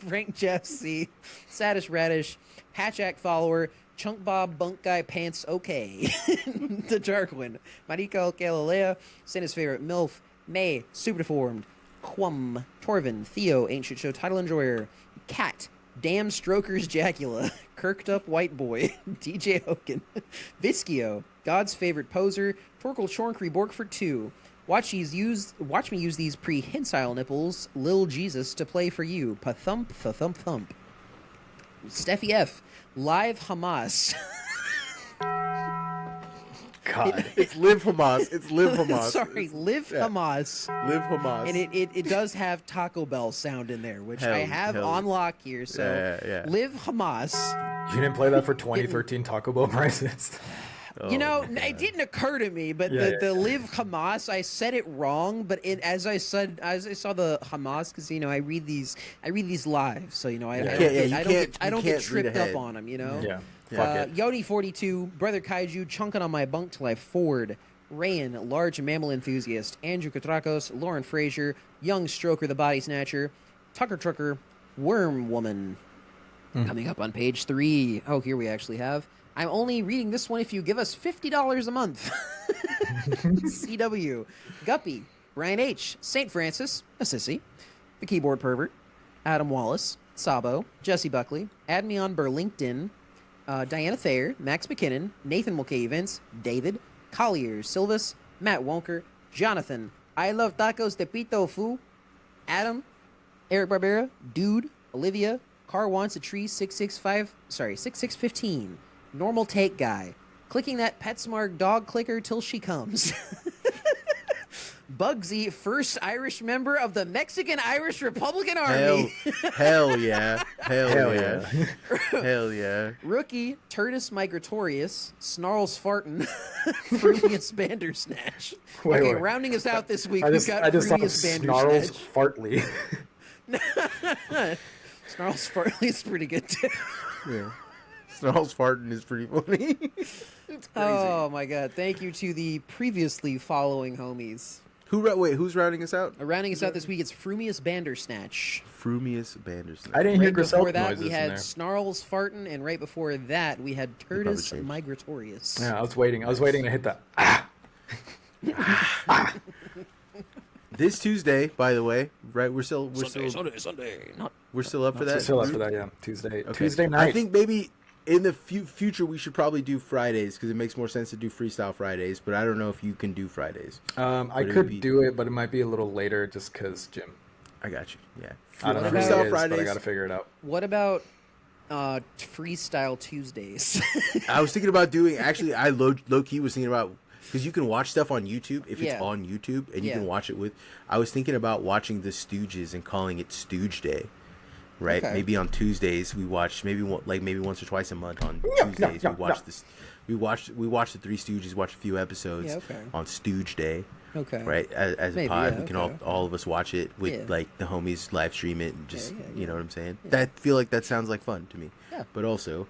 Frank Jeff C, Sadish Radish, Hatchak follower, Chunk Bob Bunk Guy Pants Okay, The Jarquin, Mariko Galilea, Santa's favorite MILF, May, Super Deformed, Quum, Torvin, Theo, Ancient Show Title Enjoyer, Cat, Damn Strokers Jacula, Kirked Up White Boy, DJ Hoken, Viskio, God's Favorite Poser, Torkel Chornkry Borgford 2, Watch me use these prehensile nipples, Lil Jesus, to play for you. Pa-thump, thump, thump. Steffi F. Live Hamas. God. It's Live Hamas. It's Live Hamas. Sorry, Live Hamas. Live Hamas. And it does have Taco Bell sound in there, which I have on lock here. So Live Hamas. You didn't play that for 2013 Taco Bell prices. You know, it didn't occur to me, but the Live Hamas, I said it wrong, but as I saw the Hamas, because I read these live, so I don't get tripped up on them, Yeah. Yodi 42, Brother Kaiju, chunking on my bunk till I Ford. Rayan, large mammal enthusiast. Andrew Katrakos, Lauren Frazier, Young Stroker, the Body Snatcher. Tucker Trucker, Worm Woman. Coming up on page 3. Oh, here we actually have. I'm only reading this one if you give us $50 a month. CW, Guppy, Brian H, St. Francis, a sissy, the Keyboard Pervert, Adam Wallace, Sabo, Jesse Buckley, Add Me on LinkedIn, Diana Thayer, Max McKinnon, Nathan Mulcahy Vince, David, Collier, Silvis, Matt Wonker, Jonathan, I Love Tacos de Pito Fu, Adam, Eric Barbera, Dude, Olivia, Car Wants a Tree 6615. Normal Take Guy. Clicking that PetSmart dog clicker till she comes. Bugsy, first Irish member of the Mexican-Irish Republican Army. Hell yeah. Hell Hell yeah. Hell yeah. Rookie, Turdus Migratorius, Snarls Fartin, Frumius Bandersnatch. Wait, Okay, wait. rounding us out this week, I we've just got thought of Frumius Snarls Bandersnatch. Fartley. Snarls Fartley is pretty good too. Yeah. Snarls farting is pretty funny. It's crazy. Oh my god! Thank you to the previously following homies. Who's rounding us out? Rounding us out this week, it's Frumius Bandersnatch. Frumius Bandersnatch. I didn't hear Right Griselda before that, noises we in had there. Snarls Fartin, and right before that, we had probably Turdus changed. Migratorius. Yeah, I was waiting to hit that. This Tuesday, by the way, right? We're still Sunday. Not we're still up for that. Still up for that, yeah. Tuesday. Okay. Tuesday night. I think maybe in the future we should probably do Fridays because it makes more sense to do freestyle Fridays. But I don't know if you can do Fridays. I But it would could be- do it, but it might be a little later just because Jim. I got you. Yeah. I don't know What who about- it is, but I got to figure it out. What about Freestyle Tuesdays? I was thinking about doing. Actually, I low key was thinking about because you can watch stuff on YouTube if Yeah. it's on YouTube and you Yeah. can watch it with. I was thinking about watching the Stooges and calling it Stooge Day. Right, Okay. maybe on Tuesdays we watch maybe once or twice a month on Tuesdays we watch this. We watch the Three Stooges, watch a few episodes Yeah, okay. on Stooge Day. Okay. Right, as Maybe, a pod, yeah, we can okay. all of us watch it with Yeah. like the homies live stream it and just yeah, you yeah. know what I'm saying. That feel like that sounds like fun to me. Yeah. But also,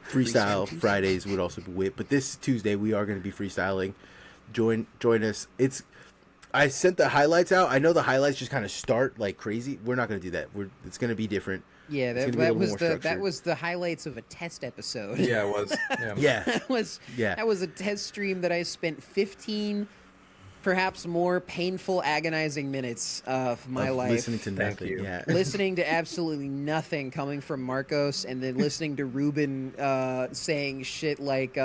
freestyle Fridays would also be wit. But this Tuesday we are going to be freestyling. Join us. I sent the highlights out. I know the highlights just kind of start like crazy. We're not going to do that. It's going to be different. Yeah, It's that, gonna be a that little was more the structured. that was the highlights of a test episode. Yeah, it was. Yeah. Yeah. That was a test stream that I spent 15, perhaps more painful, agonizing minutes of my Of life listening to Thank nothing. you. Yeah. listening to absolutely nothing coming from Marcos, and then listening to Ruben saying shit like,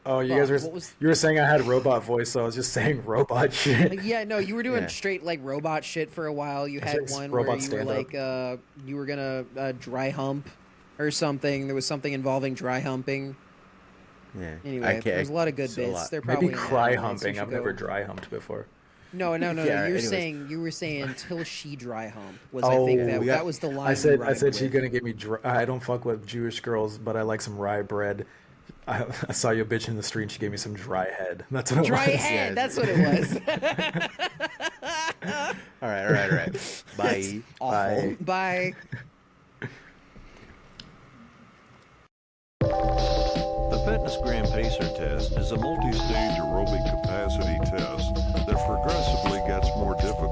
Oh, you Fuck, guys were what was- you were saying I had robot voice, so I was just saying robot shit. yeah, no, you were doing Yeah. straight like robot shit for a while. You had said one where robot you were stand-up. like, you were gonna dry hump or something. There was something involving dry humping. Yeah. Anyway, there's a lot of good it's a bits. lot. They're probably Maybe in the cry highlights. You humping. should I've go- never dry humped before. No. Yeah, You anyways. were saying till she dry hump was Oh, I think that we got- that was the line. I you said rhymed she's with. gonna give me. I don't fuck with Jewish girls, but I like some rye bread. I saw you a bitch in the street. And she gave me some dry head. That's what it Dry was. head. Yeah. That's what it was. All right. Bye. Awful. Bye. The Fitness Gram Pacer test is a multi-stage aerobic capacity test that progressively gets more difficult